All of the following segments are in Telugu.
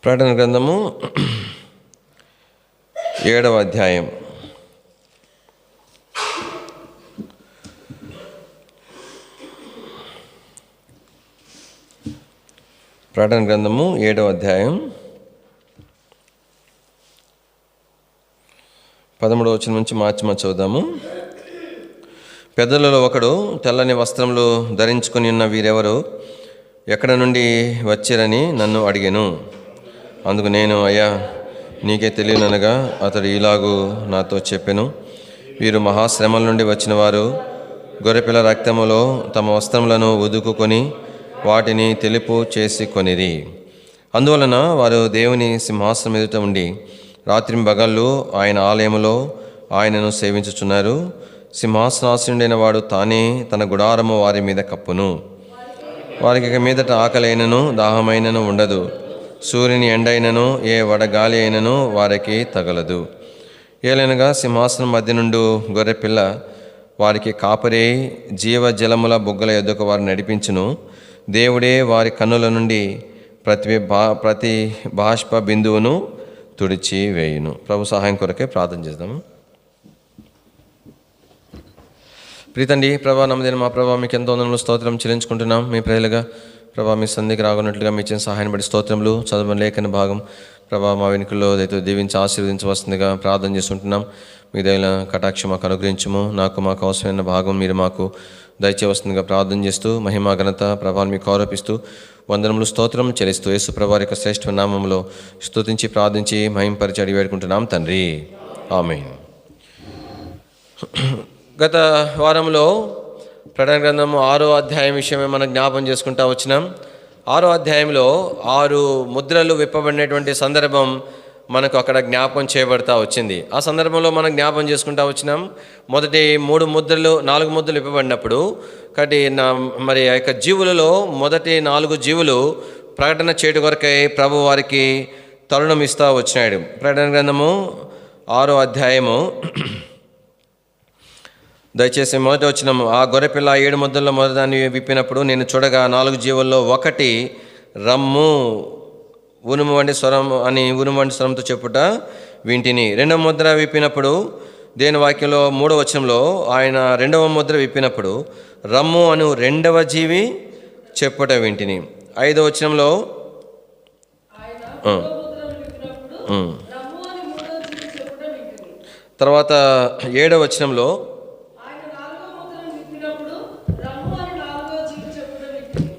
ప్రకటన గ్రంథము 7వ అధ్యాయం. ప్రకటన గ్రంథము 7వ అధ్యాయం 13వ వచనం నుంచి మార్చి చదువుదాము. పెద్దలలో ఒకడు తెల్లని వస్త్రములు ధరించుకుని ఉన్న వీరెవరు, ఎక్కడ నుండి వచ్చారని నన్ను అడిగాను. అందుకు నేను, అయ్యా నీకే తెలియననగా అతడు ఇలాగూ నాతో చెప్పెను, వీరు మహాశ్రమల నుండి వచ్చిన వారు, గొర్రెపిల్ల రక్తములో తమ వస్త్రములను ఉదుకుకొని వాటిని తెలుపు చేసి కొనిరి. అందువలన వారు దేవుని సింహాసనం ఎదుట ఉండి రాత్రింబగళ్ళు ఆయన ఆలయములో ఆయనను సేవించుచున్నారు. సింహాసనాసీనుడైన వాడు తానే తన గుడారము వారి మీద కప్పును. వారికి ఇక మీదట ఆకలైనను దాహమైనను ఉండదు. సూర్యుని ఎండైనను ఏ వడగాలి అయినను వారికి తగలదు. ఏలైనగా సింహాసనం మధ్య నుండి గొర్రెపిల్ల వారికి కాపరి జీవజలముల బుగ్గల ఎద్దుకు వారు నడిపించును. దేవుడే వారి కన్నుల నుండి ప్రతి బాష్ప బిందువును తుడిచి వేయును. ప్రభు సహాయం కొరకే ప్రార్థన చేద్దాము. ప్రీతండి ప్రభా, నమ్మదేని మా ప్రభా, మీకు ఎంతో వందనములు స్తోత్రం చెల్లించుకుంటున్నాం. మీ ప్రజలుగా ప్రభా మీ సంధికి రాకున్నట్లుగా మీ ఇచ్చిన సహాయం బట్టి స్తోత్రములు. చదవని లేఖన భాగం ప్రభా మా వెనుకల్లో దయతో దీవించి ఆశీర్వదించవలసిందిగా ప్రార్థన చేస్తుంటున్నాం. మీ దయల కటాక్ష మాకు అనుగ్రహించము. మాకు అవసరమైన భాగం మీరు మాకు దయచేవలసిందిగా ప్రార్థన చేస్తూ మహిమా ఘనత ప్రభావం మీకు ఆరోపిస్తూ వందనములు స్తోత్రం చెల్లిస్తూ యేసు ప్రభా యొక్క శ్రేష్ఠ నామములో స్తుతించి ప్రార్థించి మహింపరిచి అడిగి వేడుకుంటున్నాం తండ్రి, ఆమేన్. గత వారంలో ప్రకటన గ్రంథము 6వ అధ్యాయం విషయమే మనం జ్ఞాపం చేసుకుంటా వచ్చినాం. 6వ అధ్యాయంలో 6 ముద్రలు విప్పబడినటువంటి సందర్భం మనకు అక్కడ జ్ఞాపం చేయబడతా వచ్చింది. ఆ సందర్భంలో మనం జ్ఞాపం చేసుకుంటా వచ్చినాం. మొదటి 4 ముద్రలు విప్పబడినప్పుడు కాబట్టి మరి ఆ యొక్క జీవులలో మొదటి 4 జీవులు ప్రకటన చేయడం కొరకై ప్రభు వారికి తరుణం ఇస్తూ వచ్చినాడు. ప్రకటన గ్రంథము 6వ అధ్యాయము దయచేసి మొదటి వచనం, ఆ గొర్రెపిల్ల 7 ముద్రల్లో మొదటిదాన్ని విప్పినప్పుడు నేను చూడగా 4 జీవుల్లో ఒకటి రమ్ము ఉనుము వంటి స్వరంతో చెప్పుట వింటిని. 2వ ముద్ర విప్పినప్పుడు దేని వాక్యంలో 3వ వచనంలో ఆయన 2వ ముద్ర విప్పినప్పుడు రమ్ము అను 2వ జీవి చెప్పుట వింటిని. 5వ వచనంలో తర్వాత 7వ వచనంలో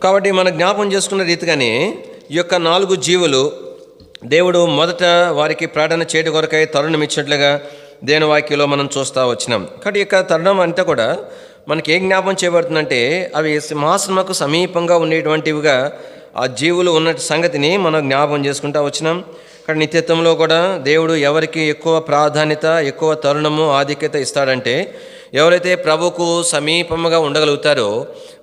కాబట్టి మనం జ్ఞాపం చేసుకున్న రీతిగానే ఈ యొక్క 4 జీవులు దేవుడు మొదట వారికి ప్రార్థన చేయడం కొరకై తరుణం ఇచ్చినట్లుగా దేవుని వాక్యంలో మనం చూస్తూ వచ్చినాం. కాబట్టి ఈ యొక్క తరుణం అంతా కూడా మనకి ఏం జ్ఞాపం చేయబడుతుందంటే అవి సింహాసనకు సమీపంగా ఉండేటువంటివిగా ఆ జీవులు ఉన్న సంగతిని మనం జ్ఞాపం చేసుకుంటూ వచ్చినాం. కానీ నిత్యత్వంలో కూడా దేవుడు ఎవరికి ఎక్కువ ప్రాధాన్యత, ఎక్కువ తరుణము, ఆధిక్యత ఇస్తాడంటే ఎవరైతే ప్రభుకు సమీపముగా ఉండగలుగుతారో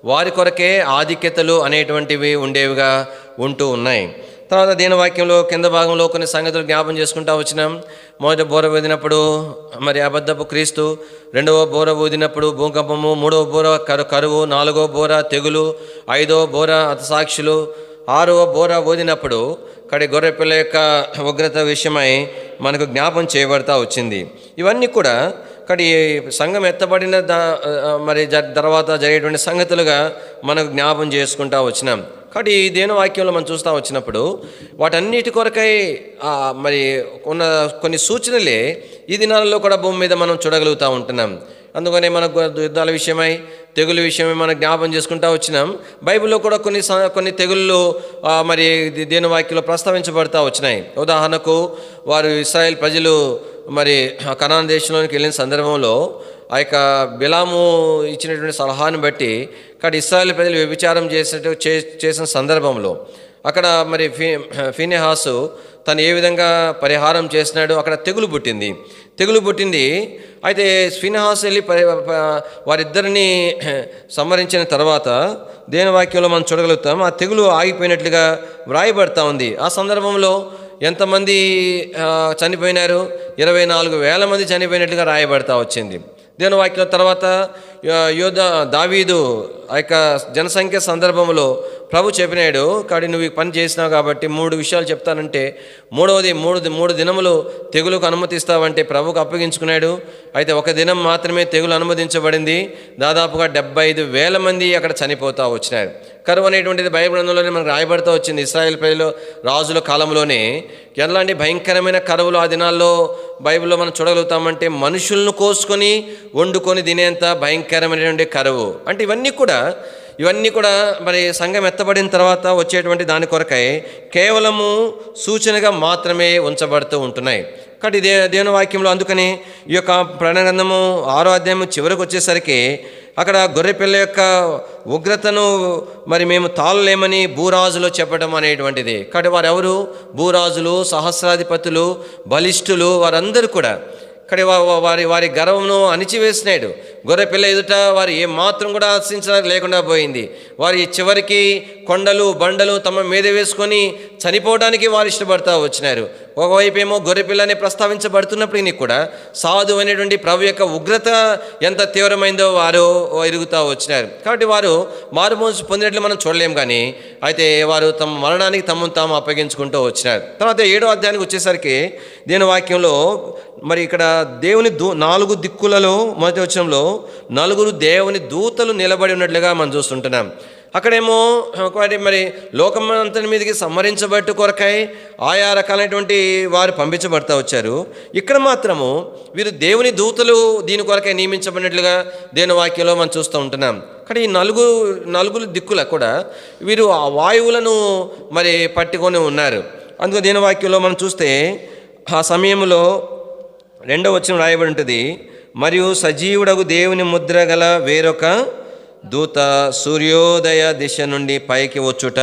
వారి కొరకే ఆధిక్యతలు అనేటువంటివి ఉండేవిగా ఉంటూ ఉన్నాయి. తర్వాత దీని వాక్యంలో కింద భాగంలో కొన్ని సంగతులు జ్ఞాపం చేసుకుంటూ వచ్చినాం. మొదటి బోర ఊదినప్పుడు మరి అబద్ధపు క్రీస్తు, 2వ బోర ఊదినప్పుడు భూకంపము, 3వ బోర కరువు, 4వ బోర తెగులు, 5వ బోర హతసాక్షులు, 6వ బోర ఊదినప్పుడు కడి గొర్రెపిల్ల యొక్క ఉగ్రత విషయమై మనకు జ్ఞాపం చేయబడతా వచ్చింది. ఇవన్నీ కూడా కానీ సంఘం ఎత్తబడిన తర్వాత జరిగేటువంటి సంగతులుగా మనకు జ్ఞాపం చేసుకుంటూ వచ్చినాం. కాబట్టి దేని వాక్యంలో మనం చూస్తూ వచ్చినప్పుడు వాటన్నిటి కొరకై మరి కొన్ని సూచనలే ఈ దినాలలో కూడా భూమి మీద మనం చూడగలుగుతూ ఉంటున్నాం. అందుకనే మనకు యుద్ధాల విషయమై, తెగుల విషయమై మనం జ్ఞాపం చేసుకుంటూ వచ్చినాం. బైబిల్లో కూడా కొన్ని తెగుళ్ళు మరి దేని వాక్యంలో ప్రస్తావించబడతా వచ్చినాయి. ఉదాహరణకు వారు ఇశ్రాయేల్ ప్రజలు మరి కనాన్ దేశంలోనికి వెళ్ళిన సందర్భంలో ఆ యొక్క బిలాము ఇచ్చినటువంటి సలహాను బట్టి ఇక్కడ ఇశ్రాయేల్ ప్రజలు వ్యభిచారం చేసిన సందర్భంలో అక్కడ మరి ఫీనెహాసు తను ఏ విధంగా పరిహారం చేసినాడు, అక్కడ తెగులు పుట్టింది. అయితే ఫీనెహాసు వెళ్ళి వారిద్దరిని సంహరించిన తర్వాత దేని వాక్యంలో మనం చూడగలుగుతాం ఆ తెగులు ఆగిపోయినట్లుగా వ్రాయబడతా ఉంది. ఆ సందర్భంలో ఎంతమంది చనిపోయినారు? 24,000 మంది చనిపోయినట్లుగా రాయబడతా వచ్చింది. దేవుని వాక్యం తర్వాత దావీదు ఆ యొక్క జనసంఖ్య సందర్భంలో ప్రభు చెప్పినాడు, కాబట్టి నువ్వు ఈ పని చేసినావు కాబట్టి 3 విషయాలు చెప్తానంటే, మూడవది మూడు దినములు తెగులుకు అనుమతిస్తావంటే ప్రభుకు అప్పగించుకున్నాడు. అయితే ఒక దినం మాత్రమే తెగులు అనుమతించబడింది. దాదాపుగా 75,000 మంది అక్కడ చనిపోతూ వచ్చినారు. కరువు అనేటువంటిది బైబిల్ గ్రంథంలోనే మనకు రాయబడుతూ వచ్చింది. ఇశ్రాయేల్ ప్రజలు రాజుల కాలంలోనే ఎలాంటి భయంకరమైన కరువులు ఆ దినాల్లో బైబిల్లో మనం చూడగలుగుతామంటే, మనుషులను కోసుకొని వండుకొని తినేంత భయంకరమైనటువంటి కరువు. అంటే ఇవన్నీ కూడా మరి సంఘం ఎత్తబడిన తర్వాత వచ్చేటువంటి దాని కొరకై కేవలము సూచనగా మాత్రమే ఉంచబడుతూ ఉంటున్నాయి. కాబట్టి దేవుని వాక్యంలో అందుకని ఈ యొక్క ప్రకటన గ్రంథము 6వ అధ్యాయం చివరికి వచ్చేసరికి అక్కడ గొర్రెపిల్ల యొక్క ఉగ్రతను మరి మేము తాళలేమని భూరాజులు చెప్పడం అనేటువంటిది. కాబట్టి వారు ఎవరు? భూరాజులు, సహస్రాధిపతులు, బలిష్ఠులు, వారందరూ కూడా ఇక్కడ వారి గర్వమును అణిచివేసినాడు. గొర్రెపిల్ల ఎదుట వారు ఏమాత్రం కూడా ఆశించడానికి లేకుండా పోయింది. వారి చివరికి కొండలు బండలు తమ మీద వేసుకొని చనిపోవడానికి వారు ఇష్టపడతా వచ్చినారు. ఒకవైపు ఏమో గొర్రెపిల్లని ప్రస్తావించబడుతున్నప్పటికీ కూడా సాధు అనేటువంటి ప్రభు యొక్క ఉగ్రత ఎంత తీవ్రమైందో వారు ఎరుగుతూ వచ్చినారు. కాబట్టి వారు మారుమోసు పొందినట్లు మనం చూడలేం. కానీ అయితే వారు తమ మరణానికి తమను తాము అప్పగించుకుంటూ వచ్చినారు. తర్వాత 7వ అధ్యాయానికి వచ్చేసరికి దేవుని వాక్యంలో మరి ఇక్కడ దేవుని 4 దిక్కులలో మొదటి వచనంలో 4 దేవుని దూతలు నిలబడి ఉన్నట్లుగా మనం చూస్తుంటున్నాం. అక్కడేమో మరి లోకం అంతటి మీదకి సంహరించబట్టు కొరకై ఆయా రకాలైనటువంటి వారు పంపించబడతా వచ్చారు. ఇక్కడ మాత్రము వీరు దేవుని దూతలు దీని కొరకై నియమించబడినట్లుగా దేవుని వాక్యంలో మనం చూస్తూ ఉంటున్నాం. కానీ ఈ నలుగురు దిక్కుల కూడా వీరు ఆ వాయువులను మరి పట్టుకొని ఉన్నారు. అందుకు దేవుని వాక్యంలో మనం చూస్తే ఆ సమయంలో 2వ వచనం రాయబడి ఉంటుంది, మరియు సజీవుడగు దేవుని ముద్ర గల వేరొక దూత సూర్యోదయ దిశ నుండి పైకి వచ్చుట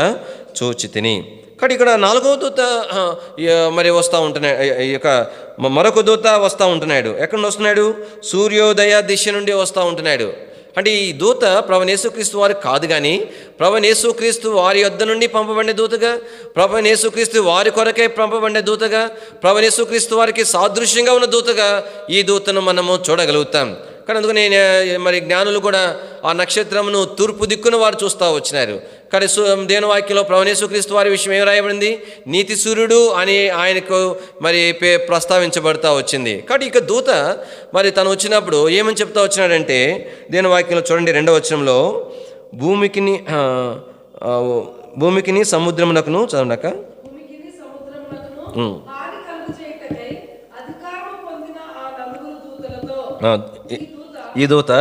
చూచితిని. కాబట్టి ఇక్కడ 4వ దూత మరి వస్తూ ఉంటున్నాడు. ఈ యొక్క మరొక దూత వస్తూ ఉంటున్నాడు. ఎక్కడి నుండి వస్తున్నాడు? సూర్యోదయ దిశ నుండి వస్తూ ఉంటున్నాడు. అంటే ఈ దూత ప్రభువైన యేసుక్రీస్తు వారు కాదు, కానీ ప్రభువైన యేసుక్రీస్తు వారి యొద్ద నుండి పంపబడిన దూతగా, ప్రభువైన యేసుక్రీస్తు వారి కొరకే పంపబడిన దూతగా, ప్రభువైన యేసుక్రీస్తు వారికి సాదృశ్యంగా ఉన్న దూతగా ఈ దూతను మనము చూడగలుగుతాం. కానీ అందుకని మరి జ్ఞానులు కూడా ఆ నక్షత్రమును తూర్పు దిక్కున వారు చూస్తూ వచ్చినారు. కానీ దేవుని వాక్యంలో ప్రభువైన యేసుక్రీస్తు వారి విషయం ఏం రాయబడింది? నీతి సూర్యుడు అని ఆయనకు మరి ప్రస్తావించబడతా వచ్చింది. కాబట్టి ఇక దూత మరి తను వచ్చినప్పుడు ఏమని చెప్తా వచ్చినాడంటే, దేవుని వాక్యంలో చూడండి 2వ వచనంలో, భూమికిని సముద్రమునకును చదవక ఈ దూత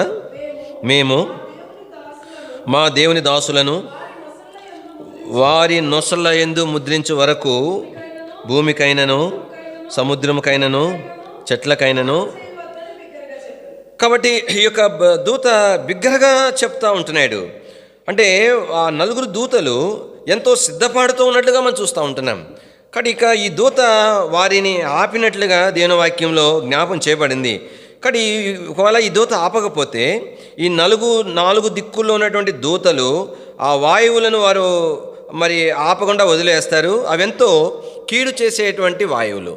మేము మా దేవుని దాసులను వారి నొసళ్ళ యందు ముద్రించు వరకు భూమికైనను సముద్రముకైనను చెట్లకైనను. కాబట్టి ఈ యొక్క దూత బిగ్గరగా చెప్తా ఉంటున్నాడు. అంటే ఆ 4 దూతలు ఎంతో సిద్ధపాటుతో ఉన్నట్లుగా మనం చూస్తూ ఉంటున్నాం. కాబట్టి ఇక ఈ దూత వారిని ఆపినట్లుగా దేవుని వాక్యంలో జ్ఞాపం చేయబడింది. కానీ ఒకవేళ ఈ దూత ఆపకపోతే ఈ 4 దిక్కుల్లో ఉన్నటువంటి దూతలు ఆ వాయువులను వారు మరి ఆపకుండా వదిలేస్తారు. అవెంతో కీడు చేసేటువంటి వాయువులు,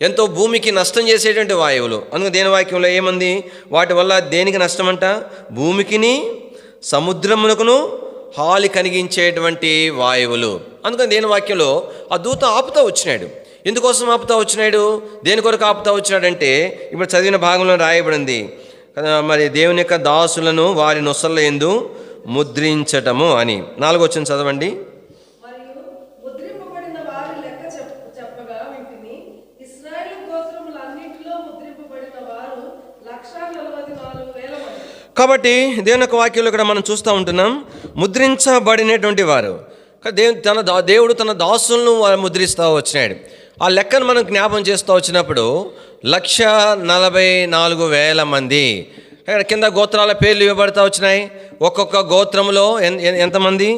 ఎంతో భూమికి నష్టం చేసేటువంటి వాయువులు. అందుకు దేని వాక్యంలో ఏమంది? వాటి వల్ల దేనికి నష్టం అంట? భూమికిని సముద్రమునకును హాలి కలిగించేటువంటి వాయువులు. అందుకని దేని వాక్యంలో ఆ దూత ఆపుతూ వచ్చినాడు. ఎందుకోసం ఆపుతా వచ్చినాడు? దేని కొరకు ఆపుతా వచ్చినాడంటే ఇప్పుడు చదివిన భాగంలో రాయబడింది, మరి దేవుని యొక్క దాసులను వారి నొసళ్ళ యందు ముద్రించటము అని. 4వ వచనం చదవండి. కాబట్టి దేవుని యొక్క వాక్యంలో ఇక్కడ మనం చూస్తూ ఉంటున్నాం, ముద్రించబడినటువంటి వారు. దేవుడు తన దాసులను ముద్రిస్తూ వచ్చినాడు. ఆ లెక్కను మనం జ్ఞాపం చేస్తూ వచ్చినప్పుడు 1,44,000 మంది. ఇక్కడ కింద గోత్రాల పేర్లు ఇవ్వబడతా వచ్చినాయి. ఒక్కొక్క గోత్రంలో ఎంతమంది?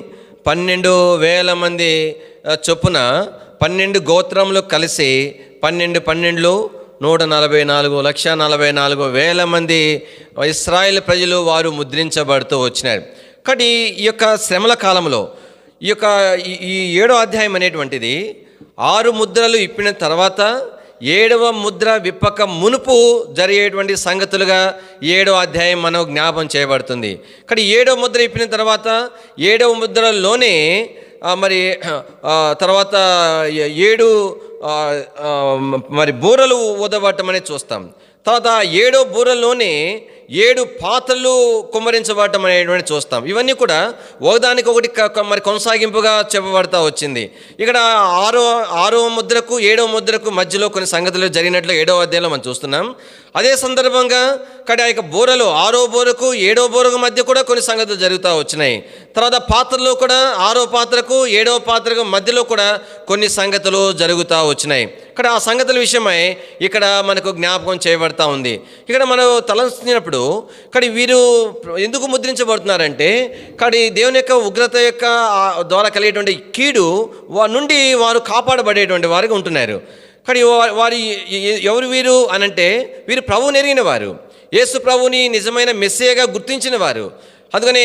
12,000 మంది చొప్పున 12 గోత్రములు కలిసి 12 144, 1,44,000 మంది ఇశ్రాయేల్ ప్రజలు వారు ముద్రించబడుతూ వచ్చినారు. కాబట్టి ఈ యొక్క శ్రమల కాలంలో ఈ 7వ అధ్యాయం అనేటువంటిది 6 ముద్రలు ఇప్పిన తర్వాత 7వ ముద్ర విప్పక మునుపు జరిగేటువంటి సంగతులుగా 7వ అధ్యాయం మనం జ్ఞాపం చేయబడుతుంది. ఇక్కడ 7వ ముద్ర విప్పిన తర్వాత 7వ ముద్రలోనే మరి తర్వాత 7 మరి బూరలు ఊదబట్టం అనేది చూస్తాం. తర్వాత 7వ బూరలోనే 7 పాత్రలు కుమ్మరించబడటం అనేటువంటి చూస్తాం. ఇవన్నీ కూడా ఒకదానికి ఒకటి మరి కొనసాగింపుగా చెప్పబడతా వచ్చింది. ఇక్కడ 6వ ముద్రకు 7వ ముద్రకు మధ్యలో కొన్ని సంగతులు జరిగినట్లు 7వ అధ్యాయంలో మనం చూస్తున్నాం. అదే సందర్భంగా ఇక్కడ ఇక బూరలు 6వ బూరకు 7వ బూరకు మధ్య కూడా కొన్ని సంగతులు జరుగుతూ వచ్చినాయి. తర్వాత పాత్రలో కూడా 6వ పాత్రకు 7వ పాత్రకు మధ్యలో కూడా కొన్ని సంగతులు జరుగుతూ వచ్చినాయి. ఇక్కడ ఆ సంగతుల విషయమై ఇక్కడ మనకు జ్ఞాపకం చేయబడతా ఉంది. ఇక్కడ మనం తలంచినప్పుడు ఇక్కడ వీరు ఎందుకు ముద్రించబడుతున్నారంటే ఇక్కడ దేవుని యొక్క ఉగ్రత యొక్క ద్వారా కలిగేటువంటి కీడు నుండి వారు కాపాడబడేటువంటి వారికి ఉంటున్నారు. కానీ వారి ఎవరు వీరు అనంటే వీరు ప్రభువుని ఎరిగిన వారు, యేసు ప్రభువుని నిజమైన మెస్సియాగా గుర్తించిన వారు, అందుకనే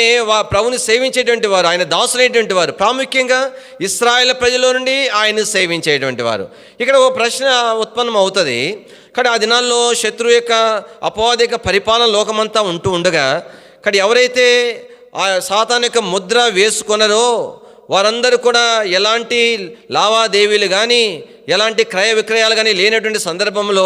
ప్రభుని సేవించేటువంటి వారు, ఆయన దాసులైనటువంటి వారు, ప్రాముఖ్యంగా ఇశ్రాయేలు ప్రజల నుండి ఆయన సేవించేటువంటి వారు. ఇక్కడ ఓ ప్రశ్న ఉత్పన్నం అవుతుంది. ఇక్కడ ఆ దినాల్లో శత్రువు యొక్క అపవాదిక పరిపాలన లోకమంతా ఉంటూ ఉండగా ఇక్కడ ఎవరైతే ఆ సాతాను యొక్క ముద్ర వేసుకొనరో వారందరూ కూడా ఎలాంటి లావాదేవీలు కానీ ఎలాంటి క్రయ విక్రయాలు కానీ లేనటువంటి సందర్భంలో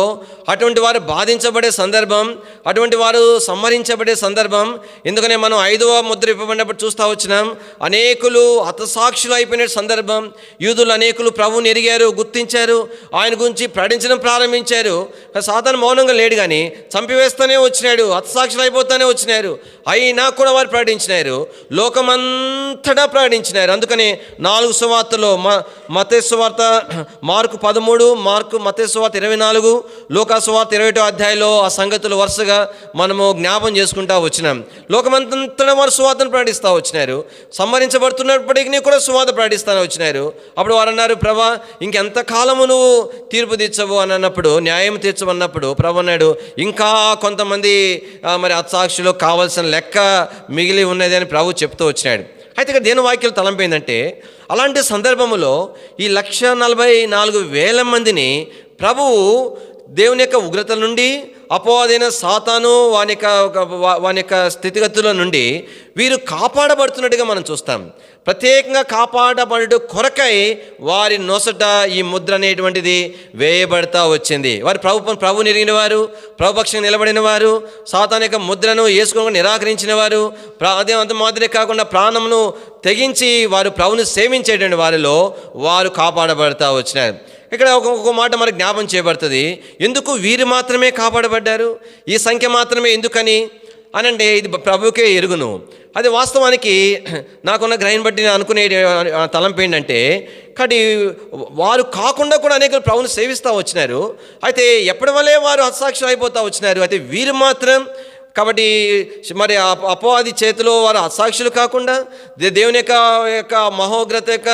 అటువంటి వారు బాధించబడే సందర్భం, అటువంటి వారు సంహరించబడే సందర్భం. ఎందుకనే మనం 5వ ముద్ర ఇవ్వబడినప్పుడు చూస్తూ వచ్చినాం, అనేకులు హతసాక్షులు అయిపోయిన సందర్భం. యూదులు అనేకులు ప్రభువుని ఎరిగారు, గుర్తించారు, ఆయన గురించి ప్రకటించడం ప్రారంభించారు. సాతాను మౌనంగా లేడు కానీ చంపివేస్తూనే వచ్చినాడు, హతసాక్షులు అయిపోతూనే వచ్చినారు. అయినా కూడా వారు ప్రకటించినారు, లోకమంతటా ప్రకటించినారు. అందుకని 4 సువార్తలో మత్తయి సువార్త, మార్కు 13, మత్తయి సువార్త 24, లూకా సువార్త 21వ అధ్యాయంలో ఆ సంగతులు వరుసగా మనము జ్ఞాపం చేసుకుంటూ వచ్చినాం. లోకమంతటా వారు సువార్తను ప్రకటిస్తూ వచ్చినారు. సంహరించబడుతున్నప్పటికీ కూడా సువార్త ప్రకటిస్తూనే వచ్చినారు. అప్పుడు వారు అన్నారు, ప్రభా ఇంకెంత కాలము నువ్వు తీర్పు తీర్చవు అని అన్నప్పుడు, న్యాయం తీర్చమన్నప్పుడు ప్రభు అన్నాడు, ఇంకా కొంతమంది మరి హతసాక్షులు కావాల్సిన లెక్క మిగిలి ఉన్నది అని ప్రభు చెప్తూ వచ్చినాడు. అయితే ఇక్కడ దేని వాక్యాలు తలంపైందంటే అలాంటి సందర్భంలో ఈ 1,44,000 మందిని ప్రభువు దేవుని యొక్క ఉగ్రతల నుండి, అపవాదైన సాతాను వాని యొక్క స్థితిగతుల నుండి వీరు కాపాడబడుతున్నట్టుగా మనం చూస్తాం. ప్రత్యేకంగా కాపాడబడు కొరకై వారి నొసట ఈ ముద్ర అనేటువంటిది వేయబడతా వచ్చింది. వారు ప్రభుని ఎరిగిన వారు, ప్రభుపక్షంగా నిలబడిన వారు, సాతాను యొక్క ముద్రను వేసుకోవడం నిరాకరించిన వారు, అదే అంత మాదిరే కాకుండా ప్రాణమును తెగించి వారు ప్రభుని సేవించేటువంటి వారిలో వారు కాపాడబడతా వచ్చినారు. ఇక్కడ ఒక మాట మనకు జ్ఞాపం చేయబడుతుంది. ఎందుకు వీరు మాత్రమే కాపాడబడ్డారు, ఈ సంఖ్య మాత్రమే ఎందుకని అనంటే ఇది ప్రభువుకే ఎరుగును. అది వాస్తవానికి నాకున్న గ్రహణ బట్టి నేను అనుకునే తలంపు ఏంటంటే కానీ వారు కాకుండా కూడా అనేక ప్రభువుని సేవిస్తూ వచ్చినారు. అయితే ఎప్పటి వల్లే వారు హతసాక్షులు అయిపోతూ వచ్చినారు. అయితే వీరు మాత్రం కాబట్టి మరి అపవాది చేతిలో వారు హతసాక్షులు కాకుండా దేవుని యొక్క మహోగ్రత యొక్క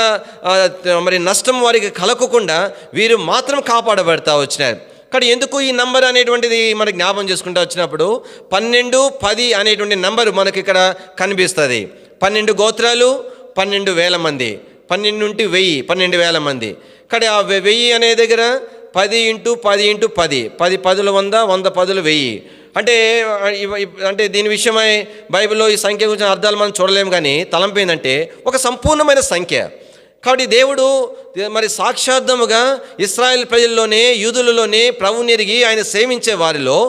మరి నష్టం వారికి కలగకుండా వీరు మాత్రం కాపాడబడతా వచ్చినారు. కానీ ఎందుకు ఈ నంబర్ అనేటువంటిది మనకు జ్ఞాపం చేసుకుంటూ వచ్చినప్పుడు 12, 10 అనేటువంటి నంబరు మనకి ఇక్కడ కనిపిస్తుంది. 12 గోత్రాలు, 12,000 మంది, 12 నుండి 1000, 12,000 మంది. కానీ ఆ 1000 అనే దగ్గర 10 × 10 × 10, 10 10 100, 100 10 1000. అంటే దీని విషయమై బైబిల్లో ఈ సంఖ్య గురించి అర్థాలు మనం చూడలేము. కానీ తలంపు ఏంటంటే ఒక సంపూర్ణమైన సంఖ్య. కాబట్టి దేవుడు మరి సాక్షార్థముగా ఇశ్రాయేల్ ప్రజల్లోనే, యూదులలోనే ప్రభువుని ఎరిగి ఆయన సేవించే వారిలో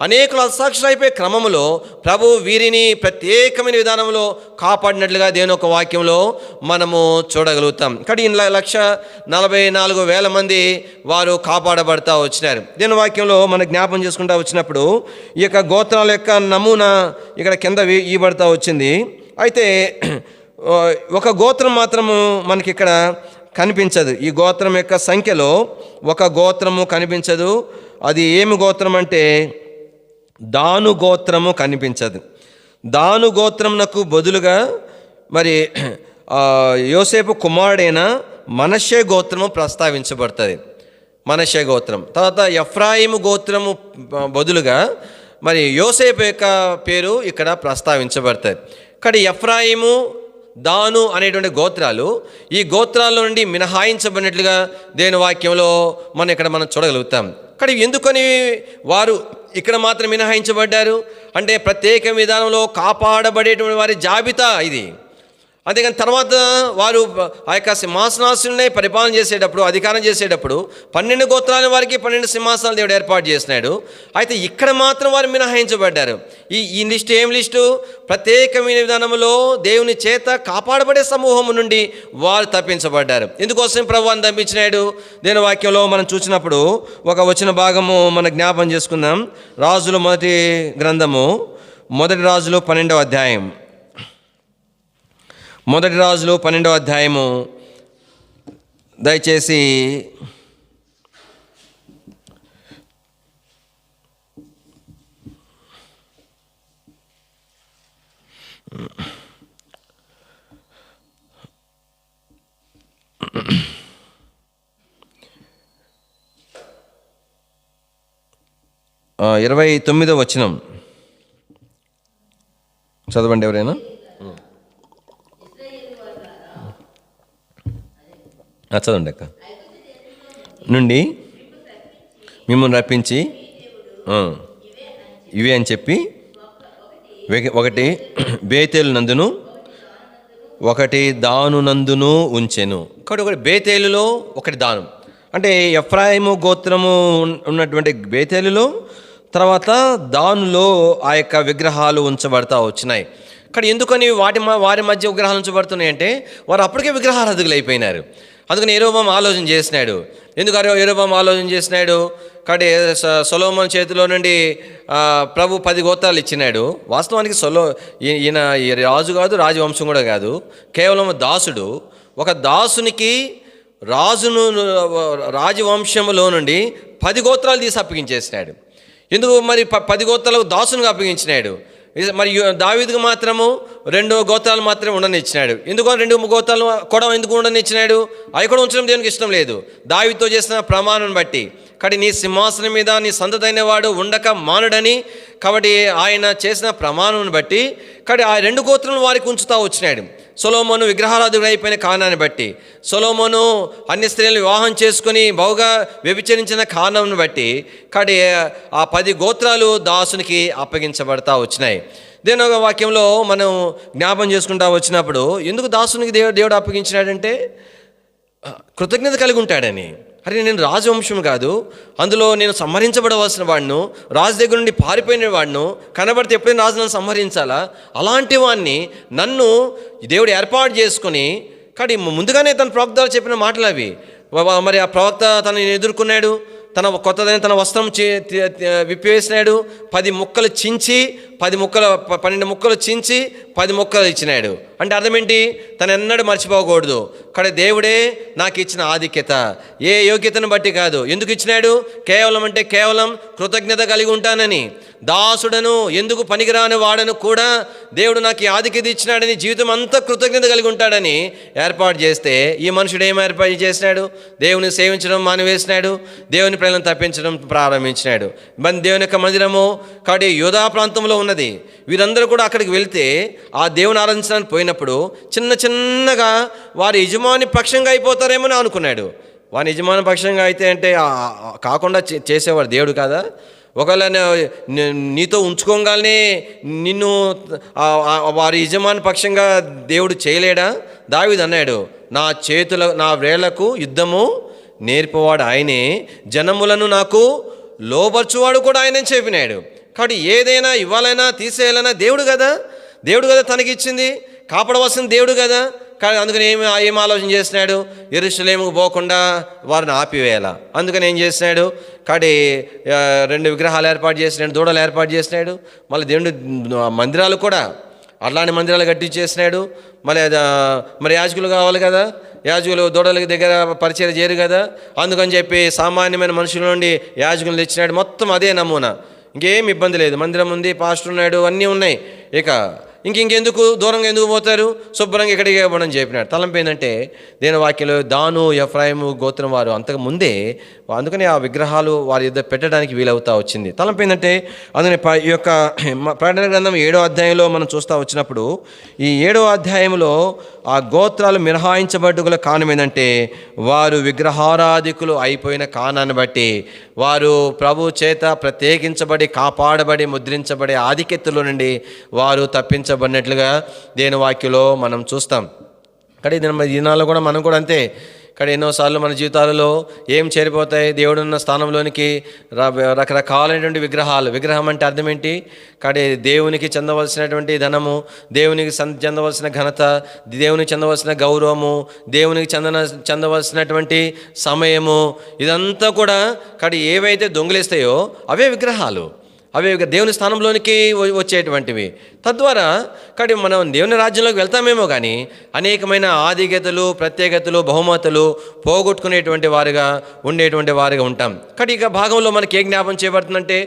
అనేకులు హతసాక్షులు అయిపోయే క్రమంలో ప్రభు వీరిని ప్రత్యేకమైన విధానంలో కాపాడినట్లుగా దేవుని ఒక వాక్యంలో మనము చూడగలుగుతాం. కాబట్టి 1,44,000 మంది వారు కాపాడబడతా వచ్చినారు. దేవుని వాక్యంలో మన జ్ఞాపం చేసుకుంటూ వచ్చినప్పుడు ఈ యొక్క గోత్రాల యొక్క నమూనా ఇక్కడ కింద ఇవ్వబడతా వచ్చింది. అయితే ఒక గోత్రం మాత్రము మనకి ఇక్కడ కనిపించదు. ఈ గోత్రం యొక్క సంఖ్యలో ఒక గోత్రము కనిపించదు. అది ఏమి గోత్రం అంటే దాను గోత్రము కనిపించదు. దాను గోత్రమునకు బదులుగా మరి యోసేపు కుమారుడైన మనష్షే గోత్రము ప్రస్తావించబడుతుంది. మనష్షే గోత్రం తర్వాత ఎఫ్రాయిము గోత్రము బదులుగా మరి యోసేపు యొక్క పేరు ఇక్కడ ప్రస్తావించబడుతుంది. ఇక్కడ ఎఫ్రాయిము దాను అనేటువంటి గోత్రాలు ఈ గోత్రాల నుండి మినహాయించబడినట్లుగా దేవుని వాక్యంలో మనం చూడగలుగుతాం. కానీ ఎందుకని వారు ఇక్కడ మాత్రం మినహాయించబడ్డారు అంటే ప్రత్యేక విధానంలో కాపాడబడేటువంటి వారి జాబితా ఇది. అంతేకాని తర్వాత వారు ఆ యొక్క సింహాసనాసులనే పరిపాలన చేసేటప్పుడు, అధికారం చేసేటప్పుడు 12 గోత్రాల వారికి 12 సింహాసనాలు దేవుడు ఏర్పాటు చేసినాడు. అయితే ఇక్కడ మాత్రం వారు మినహాయించబడ్డారు. ఈ లిస్టు ఏం లిస్టు? ప్రత్యేకమైన విధానంలో దేవుని చేత కాపాడబడే సమూహం నుండి వారు తప్పించబడ్డారు. ఎందుకోసం ప్రభువుని తప్పించినాడు? దేవుని వాక్యంలో మనం చూసినప్పుడు ఒక వచన భాగము మన జ్ఞాపం చేసుకుందాం. రాజుల మొదటి గ్రంథము, మొదటి రాజులు 12వ అధ్యాయం. మొదటి రాజులు 12వ అధ్యాయము దయచేసి ఆ 29వ వచనం చదవండి ఎవరైనా. చదవండి అక్క. నుండి మిమ్మల్ని రప్పించి ఇవే అని చెప్పి ఒకటి బేతేలు నందును ఒకటి దాను నందును ఉంచెను. కాబట్టి ఒకటి బేతేలులో ఒకటి దాను అంటే ఎఫ్రాయిము గోత్రము ఉన్నటువంటి బేతేలులో, తర్వాత దానులో ఆ యొక్క విగ్రహాలు ఉంచబడతా వచ్చినాయి. కానీ ఎందుకని వారి మధ్య విగ్రహాలు ఉంచబడుతున్నాయి అంటే వారు అప్పటికే విగ్రహారాధకులు అయిపోయినారు. అందుకని యెరోబాము ఆలోచన చేసినాడు. ఎందుకు యెరోబాము ఆలోచన చేసినాడు? కాబట్టి సొలొమోను చేతిలో నుండి ప్రభు 10 గోత్రాలు ఇచ్చినాడు. వాస్తవానికి ఈయన రాజు కాదు, రాజవంశం కూడా కాదు, కేవలం దాసుడు. ఒక దాసునికి రాజవంశంలో నుండి 10 గోత్రాలు తీసి అప్పగించేసినాడు. ఎందుకు మరి 10 గోత్రాలకు దాసునికి అప్పగించినాడు? మరి దావీదుకు మాత్రము 2 గోత్రాలు మాత్రమే ఉండనిచ్చినాడు. ఎందుకో 2 గోత్రాలు కూడా ఎందుకు ఉండనిచ్చినాడు? అవి కూడా ఉంచడం దేవునికి ఇష్టం లేదు. దావీదుతో చేసిన ప్రమాణం బట్టి. కాబట్టి నీ సింహాసనం మీద నీ సంతతైన వాడు ఉండక మానుడని, కాబట్టి ఆయన చేసిన ప్రమాణం బట్టి కాబట్టి ఆ 2 గోత్రాలను వారికి ఉంచుతా వచ్చినాడు. సొలొమోను విగ్రహారాధకుడు అయిపోయిన కారణాన్ని బట్టి, సొలొమోను అన్య స్త్రీలను వివాహం చేసుకుని బహుగా వ్యభిచరించిన కారణాన్ని బట్టి కాబట్టి ఆ 10 గోత్రాలు దాసునికి అప్పగించబడతా వచ్చినాయి. దేవుని వాక్యంలో మనం జ్ఞాపం చేసుకుంటా వచ్చినప్పుడు ఎందుకు దాసునికి దేవుడు అప్పగించినాడంటే కృతజ్ఞత కలిగి ఉంటాడని. అరే నేను రాజవంశం కాదు, అందులో నేను సంహరించబడవలసిన వాడిను, రాజు దగ్గర నుండి పారిపోయిన వాడిను, కనబడితే ఎప్పుడైనా రాజు నన్ను సంహరించాలా, అలాంటి వాడిని నన్ను దేవుడు ఏర్పాటు చేసుకొని కానీ ముందుగానే తన ప్రవక్త చెప్పిన మాటలు అవి. మరి ఆ ప్రవక్త తనని ఎదుర్కొన్నాడు, తన కొత్తదైన తన వస్త్రం విప్పివేసినాడు, 10 ముక్కలు చించి 12 ముక్కలు చించి 10 ముక్కలు ఇచ్చినాడు. అంటే అర్థం ఏంటి? తను ఎన్నడూ మర్చిపోకూడదు. కానీ దేవుడే నాకు ఇచ్చిన ఆధిక్యత ఏ యోగ్యతను బట్టి కాదు. ఎందుకు ఇచ్చినాడు? కేవలం కృతజ్ఞత కలిగి ఉంటానని. దాసుడను ఎందుకు పనికిరాని వాడను కూడా దేవుడు నాకు ఈ ఆధిక్యత ఇచ్చినాడని జీవితం అంతా కృతజ్ఞత కలిగి ఉంటాడని ఏర్పాటు చేస్తే ఈ మనుషుడు ఏం ఏర్పాటు చేసినాడు? దేవుని సేవించడం మానివేసినాడు, దేవుని ప్రేమను తప్పించడం ప్రారంభించినాడు. దేవుని యొక్క మందిరము కాబట్టి యూదా ప్రాంతంలో ఉన్నది. వీరందరూ కూడా అక్కడికి వెళ్తే ఆ దేవుని ఆరాధించడానికి పోయినప్పుడు చిన్నగా వారి యజమాని పక్షంగా అయిపోతారేమో అని అనుకున్నాడు. వారి యజమాని పక్షంగా అయితే అంటే కాకుండా చేసేవాడు దేవుడు కాదా? ఒకవేళ నీతో ఉంచుకోగానే నిన్ను వారి యజమాని పక్షంగా దేవుడు చేయలేడా? దావీదు అన్నాడు, నా వేళ్లకు యుద్ధము నేర్పేవాడు ఆయనే, జనములను నాకు లోబర్చువాడు కూడా ఆయనే చెప్పినాడు. కాబట్టి ఏదైనా ఇవ్వాలైనా తీసేయాలన్నా దేవుడు కదా తనకిచ్చింది, కాపాడవలసిన దేవుడు కదా. కానీ అందుకని ఏం ఆలోచన చేసినాడు? యెరూషలేముకు పోకుండా వారిని ఆపివేయాల. అందుకని ఏం చేసినాడు? కాబట్టి 2 విగ్రహాలు ఏర్పాటు చేసినాడు, దూడలు ఏర్పాటు చేసినాడు. మళ్ళీ దేవుడు మందిరాలు కూడా అలాంటి మందిరాలు కట్టించేసినాడు. మరి యాజకులు కావాలి కదా, యాజకులు దూడల దగ్గర పరిచయం చేయరు కదా. అందుకని చెప్పి సామాన్యమైన మనుషుల నుండి యాజకులు తెచ్చినాడు. మొత్తం అదే నమూనా, ఇంకేం ఇబ్బంది లేదు. మందిరం ఉంది, పాస్టర్ ఉన్నాడు, అన్నీ ఉన్నాయి. ఇక ఇంకెందుకు దూరంగా ఎందుకు పోతారు, శుభ్రంగా ఇక్కడికి ఇవ్వడం చెప్పినాడు. తలంపు ఏంటంటే దేని వాక్యంలో దాను ఎఫ్రాయిము గోత్రం వారు అంతకు ముందే, అందుకని ఆ విగ్రహాలు వారి యుద్ధ పెట్టడానికి వీలవుతా వచ్చింది. తలంపు ఏంటంటే అందుకని ఈ యొక్క ప్రకటన గ్రంథం 7వ అధ్యాయంలో మనం చూస్తూ వచ్చినప్పుడు ఈ 7వ అధ్యాయంలో ఆ గోత్రాలు మినహాయించబడ్డ కారణం ఏంటంటే వారు విగ్రహారాధికులు అయిపోయిన కారణాన్ని బట్టి వారు ప్రభు చేత ప్రత్యేకించబడి కాపాడబడి ముద్రించబడే ఆధిక్యతలో నుండి వారు తప్పించబడినట్లుగా దేని వాక్యంలో మనం చూస్తాం. కానీ దినాల్లో కూడా మనం కూడా అంతే. కానీ ఎన్నోసార్లు మన జీవితాలలో ఏం చేరిపోతాయి, దేవుడున్న స్థానంలోనికి రకరకాలైనటువంటి విగ్రహం అంటే అర్థం ఏంటి? కానీ దేవునికి చెందవలసినటువంటి ధనము, దేవునికి చెందవలసిన ఘనత, దేవునికి చెందవలసిన గౌరవము, దేవునికి చెందవలసినటువంటి సమయము, ఇదంతా కూడా కానీ ఏవైతే దొంగిలిస్తాయో అవే విగ్రహాలు, అవే దేవుని స్థానంలోనికి వచ్చేటువంటివి. తద్వారా కానీ మనం దేవుని రాజ్యంలోకి వెళ్తామేమో కానీ అనేకమైన ఆధిక్యతలు, ప్రత్యేకతలు, బహుమతులు పోగొట్టుకునేటువంటి వారుగా ఉండేటువంటి వారుగా ఉంటాం. కానీ ఇక భాగంలో మనకి ఏ జ్ఞాపం చేయబడుతుందంటే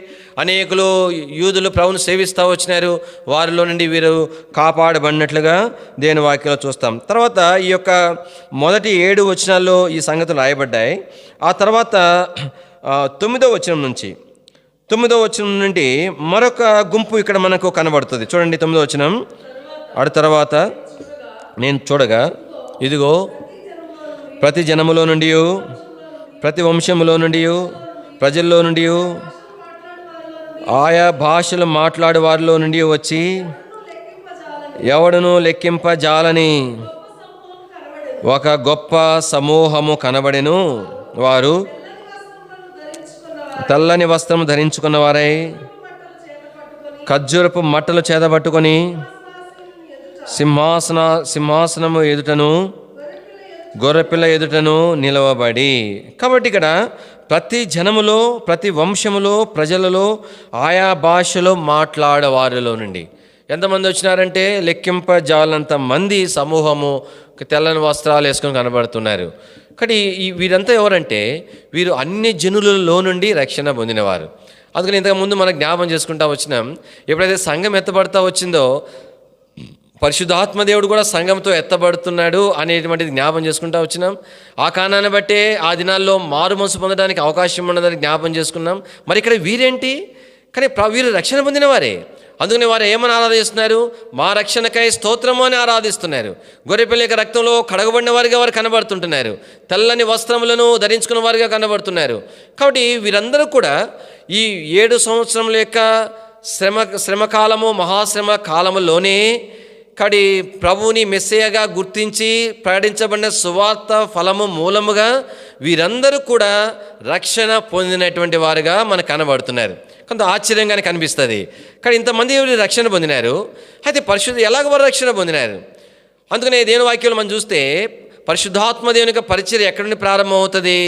అనేకులు యూదులు ప్రభువును సేవిస్తూ వచ్చినారు, వారిలో నుండి వీరు కాపాడబడినట్లుగా దేవుని వాక్యంలో చూస్తాం. తర్వాత ఈ యొక్క మొదటి 7 వచనాల్లో ఈ సంగతులు రాయబడ్డాయి. ఆ తర్వాత 9వ వచనం నుండి మరొక గుంపు ఇక్కడ మనకు కనబడుతుంది. చూడండి 9వ వచనం. తర్వాత నేను చూడగా ఇదిగో ప్రతి జనములో నుండి, ప్రతి వంశములో నుండి, ప్రజల్లో నుండి, ఆయా భాషలు మాట్లాడే వారిలో నుండి వచ్చి ఎవడును లెక్కింపజాలని ఒక గొప్ప సమూహము కనబడెను. వారు తెల్లని వస్త్రము ధరించుకున్న వారై ఖర్జూరపు మట్టలు చేతబట్టుకొని సింహాసనము ఎదుటను గొర్రెపిల్ల ఎదుటను నిలవబడి. కాబట్టి ఇక్కడ ప్రతి జనములో, ప్రతి వంశములో, ప్రజలలో, ఆయా భాషలో మాట్లాడేవారిలో నుండి ఎంతమంది వచ్చినారంటే లెక్కింపజాలంత మంది సమూహము తెల్లని వస్త్రాలు వేసుకొని కనబడుతున్నారు. కానీ వీరంతా ఎవరంటే వీరు అన్ని జనులలో నుండి రక్షణ పొందినవారు. అందుకని ఇంతకుముందు మనం జ్ఞాపం చేసుకుంటా వచ్చినాం, ఎప్పుడైతే సంఘం ఎత్తబడతా వచ్చిందో పరిశుద్ధాత్మ దేవుడు కూడా సంఘంతో ఎత్తబడుతున్నాడు అనేటువంటిది జ్ఞాపం చేసుకుంటా వచ్చినాం. ఆ కారణాన్ని బట్టే ఆ దినాల్లో మారు మనసు పొందడానికి అవకాశం ఉన్నదని జ్ఞాపం చేసుకున్నాం. మరి ఇక్కడ వీరేంటి? కానీ వీరు రక్షణ పొందినవారే. అందుకని వారు ఏమని ఆరాధిస్తున్నారు? మా రక్షణకై స్తోత్రము అని ఆరాధిస్తున్నారు. గొర్రెపిల్ల యొక్క రక్తంలో కడగబడిన వారిగా వారు కనబడుతుంటున్నారు, తెల్లని వస్త్రములను ధరించుకున్న వారిగా కనబడుతున్నారు. కాబట్టి వీరందరూ కూడా ఈ 7 సంవత్సరముల యొక్క శ్రమకాలము, మహాశ్రమ కాలములోనే కడి ప్రభువుని మెస్సయ్యగా గుర్తించి ప్రకటించబడిన సువార్త ఫలము మూలముగా వీరందరూ కూడా రక్షణ పొందినటువంటి వారుగా మనకు కనబడుతున్నారు. కొంత ఆశ్చర్యంగానే కనిపిస్తుంది. కానీ ఇంతమంది రక్షణ పొందినారు, అయితే ఎలాగ వారు రక్షణ పొందినారు? అందుకనే దేవుని వాక్యంలో మనం చూస్తే పరిశుద్ధాత్మ దేవుని యొక్క పరిచర్య ఎక్కడి నుండి ప్రారంభం అవుతుంది?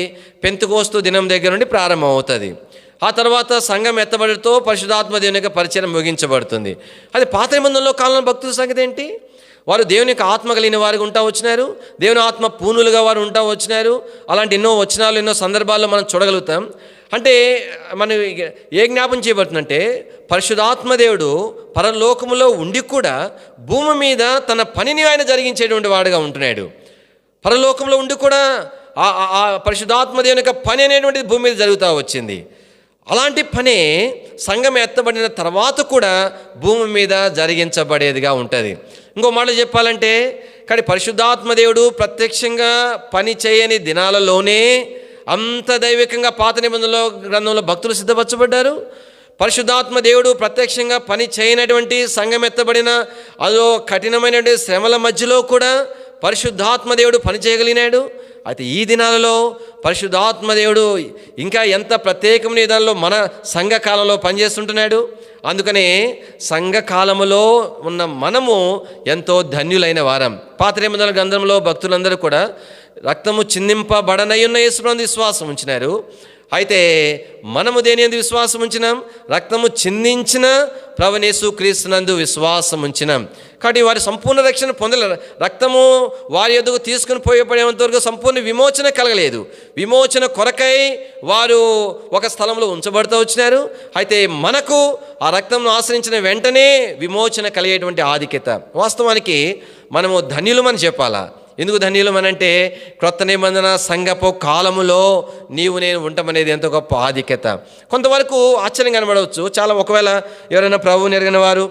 పెంతెకోస్తు దినం దగ్గర నుండి ప్రారంభం అవుతుంది. ఆ తర్వాత సంఘం ఎత్తబడితో పరిశుద్ధాత్మ దేవుని యొక్క పరిచయం ముగించబడుతుంది. అది పాత నిబంధనలో కాలంలో భక్తుల సంగతి ఏంటి? వారు దేవుని యొక్క ఆత్మ కలిగిన వారికి ఉంటా వచ్చినారు, దేవుని ఆత్మ పూనులుగా వారు ఉంటా వచ్చినారు. అలాంటి ఎన్నో వచనాలు, ఎన్నో సందర్భాల్లో మనం చూడగలుగుతాం. అంటే మనం ఏ జ్ఞాపం చేయబడుతుందంటే పరిశుద్ధాత్మ దేవుడు పరలోకములో ఉండి కూడా భూమి మీద తన పనిని ఆయన జరిగించేటువంటి వాడుగా ఉంటున్నాడు. పరలోకంలో ఉండి కూడా ఆ పరిశుద్ధాత్మ దేవుని యొక్క పని అనేటువంటిది భూమి మీద జరుగుతూ వచ్చింది. అలాంటి పనే సంఘం ఎత్తబడిన తర్వాత కూడా భూమి మీద జరిగించబడేదిగా ఉంటుంది. ఇంకో మాట చెప్పాలంటే కానీ పరిశుద్ధాత్మ దేవుడు ప్రత్యక్షంగా పని చేయని దినాలలోనే అంత దైవికంగా పాత నిబంధనలో గ్రంథంలో భక్తులు సిద్ధపరచబడ్డారు. పరిశుద్ధాత్మ దేవుడు ప్రత్యక్షంగా పని చేయనటువంటి సంఘం ఎత్తబడిన అదో కఠినమైనటువంటి శ్రమల మధ్యలో కూడా పరిశుద్ధాత్మ దేవుడు పని చేయగలిగినాడు. అయితే ఈ దినాలలో పరిశుద్ధాత్మ దేవుడు ఇంకా ఎంత ప్రత్యేకమైన విధానంలో మన సంఘకాలంలో పనిచేస్తుంటున్నాడు. అందుకనే సంఘకాలములో ఉన్న మనము ఎంతో ధన్యులైన వారం. పాత నిబంధనల గ్రంథంలో భక్తులందరూ కూడా రక్తము చిందింపబడనయున్న యేసునందు విశ్వాసం ఉంచినారు. అయితే మనము దేని యందు విశ్వాసం ఉంచినాం? రక్తము చిందించిన ప్రభువైన యేసుక్రీస్తునందు విశ్వాసం ఉంచినాం. కాబట్టి వారి సంపూర్ణ రక్షణ పొందలేరు. రక్తము వారి యొద్దకు తీసుకుని పోయేపడేంత వరకు సంపూర్ణ విమోచన కలగలేదు. విమోచన కొరకై వారు ఒక స్థలంలో ఉంచబడుతూ వచ్చినారు. అయితే మనకు ఆ రక్తంను ఆశ్రయించిన వెంటనే విమోచన కలిగేటువంటి ఆధిక్యత. వాస్తవానికి మనము ధన్యులమని చెప్పాలా. ఎందుకు ధన్యులమనంటే క్రొత్త నిబంధన సంఘపు కాలములో నీవు నేను ఉండమనేది ఎంతో గొప్ప ఆధిక్యత. కొంతవరకు ఆశ్చర్యం కనబడవచ్చు. చాలా ఒకవేళ ఎవరైనా ప్రభువుని ఎరిగిన వారు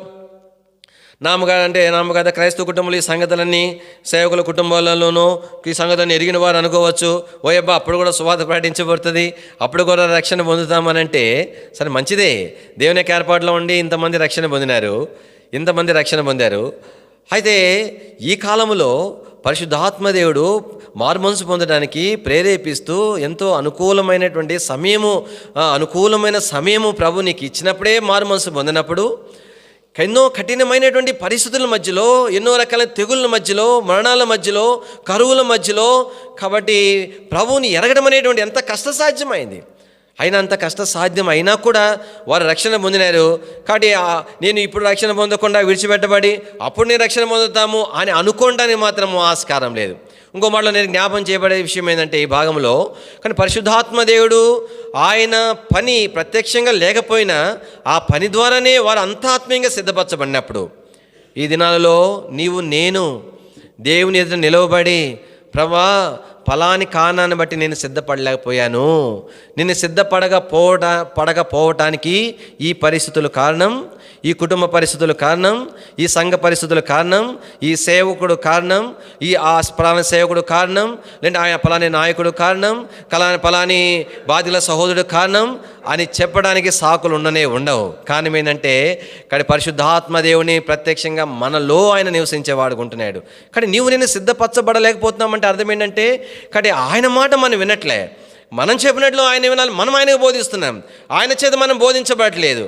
నామకాద క్రైస్తవ కుటుంబాలు ఈ సంగతులన్నీ సేవకుల కుటుంబాలలోనూ ఈ సంగతులను ఎరిగిన వారు అనుకోవచ్చు, ఓయబ్బా అప్పుడు కూడా సువార్త ప్రకటించబడుతుంది, అప్పుడు కూడా రక్షణ పొందుతామనంటే సరే మంచిదే. దేవుని యొక్క ఏర్పాటులో ఉండి ఇంతమంది రక్షణ పొందారు. అయితే ఈ కాలంలో పరిశుద్ధాత్మదేవుడు మారుమనసు పొందడానికి ప్రేరేపిస్తూ ఎంతో అనుకూలమైన సమయము ప్రభు నీకు ఇచ్చినప్పుడే మారుమనసు పొందినప్పుడు, ఎన్నో కఠినమైనటువంటి పరిస్థితుల మధ్యలో, ఎన్నో రకాల తెగుళ్ళ మధ్యలో, మరణాల మధ్యలో, కరువుల మధ్యలో, కాబట్టి ప్రభువుని ఎరగడం అనేటువంటి ఎంత కష్టసాధ్యమైంది. అయినా అంత కష్టసాధ్యం అయినా కూడా వారు రక్షణ పొందినారు. కాబట్టి నేను ఇప్పుడు రక్షణ పొందకుండా విడిచిపెట్టబడి అప్పుడు నేను రక్షణ పొందుతాము అని అనుకోవడానికి మాత్రం ఆస్కారం లేదు. ఇంకో మాటలో నేను జ్ఞాపం చేయబడే విషయం ఏంటంటే ఈ భాగంలో, కానీ పరిశుద్ధాత్మ దేవుడు ఆయన పని ప్రత్యక్షంగా లేకపోయినా ఆ పని ద్వారానే వారు అంతాత్మీయంగా సిద్ధపరచబడినప్పుడు ఈ దినాలలో నీవు నేను దేవుని ఎదుట నిలవబడి, ప్రభా ఫలాని కారణాన్ని బట్టి నేను సిద్ధపడలేకపోయాను, నేను పడకపోవటానికి ఈ పరిస్థితులు కారణం, ఈ కుటుంబ పరిస్థితులు కారణం, ఈ సంఘ పరిస్థితులు కారణం, ఈ సేవకుడు కారణం, ఫలాని సేవకుడు కారణం, లేదంటే ఆయన ఫలాని నాయకుడు కారణం, ఫలాని బాధ్యుల సహోదరుడు కారణం అని చెప్పడానికి సాకులు ఉండవు. కారణం ఏంటంటే కానీ పరిశుద్ధాత్మ దేవుని ప్రత్యక్షంగా మనలో ఆయన నివసించేవాడుకుంటున్నాడు. కానీ నీవు నేను సిద్ధపరచబడలేకపోతున్నామంటే అర్థం ఏంటంటే కానీ ఆయన మాట మనం వినట్లే. మనం చెప్పినట్లు ఆయన వినాలి, మనం ఆయనకు బోధిస్తున్నాం, ఆయన చేత మనం బోధించబడట్లేదు.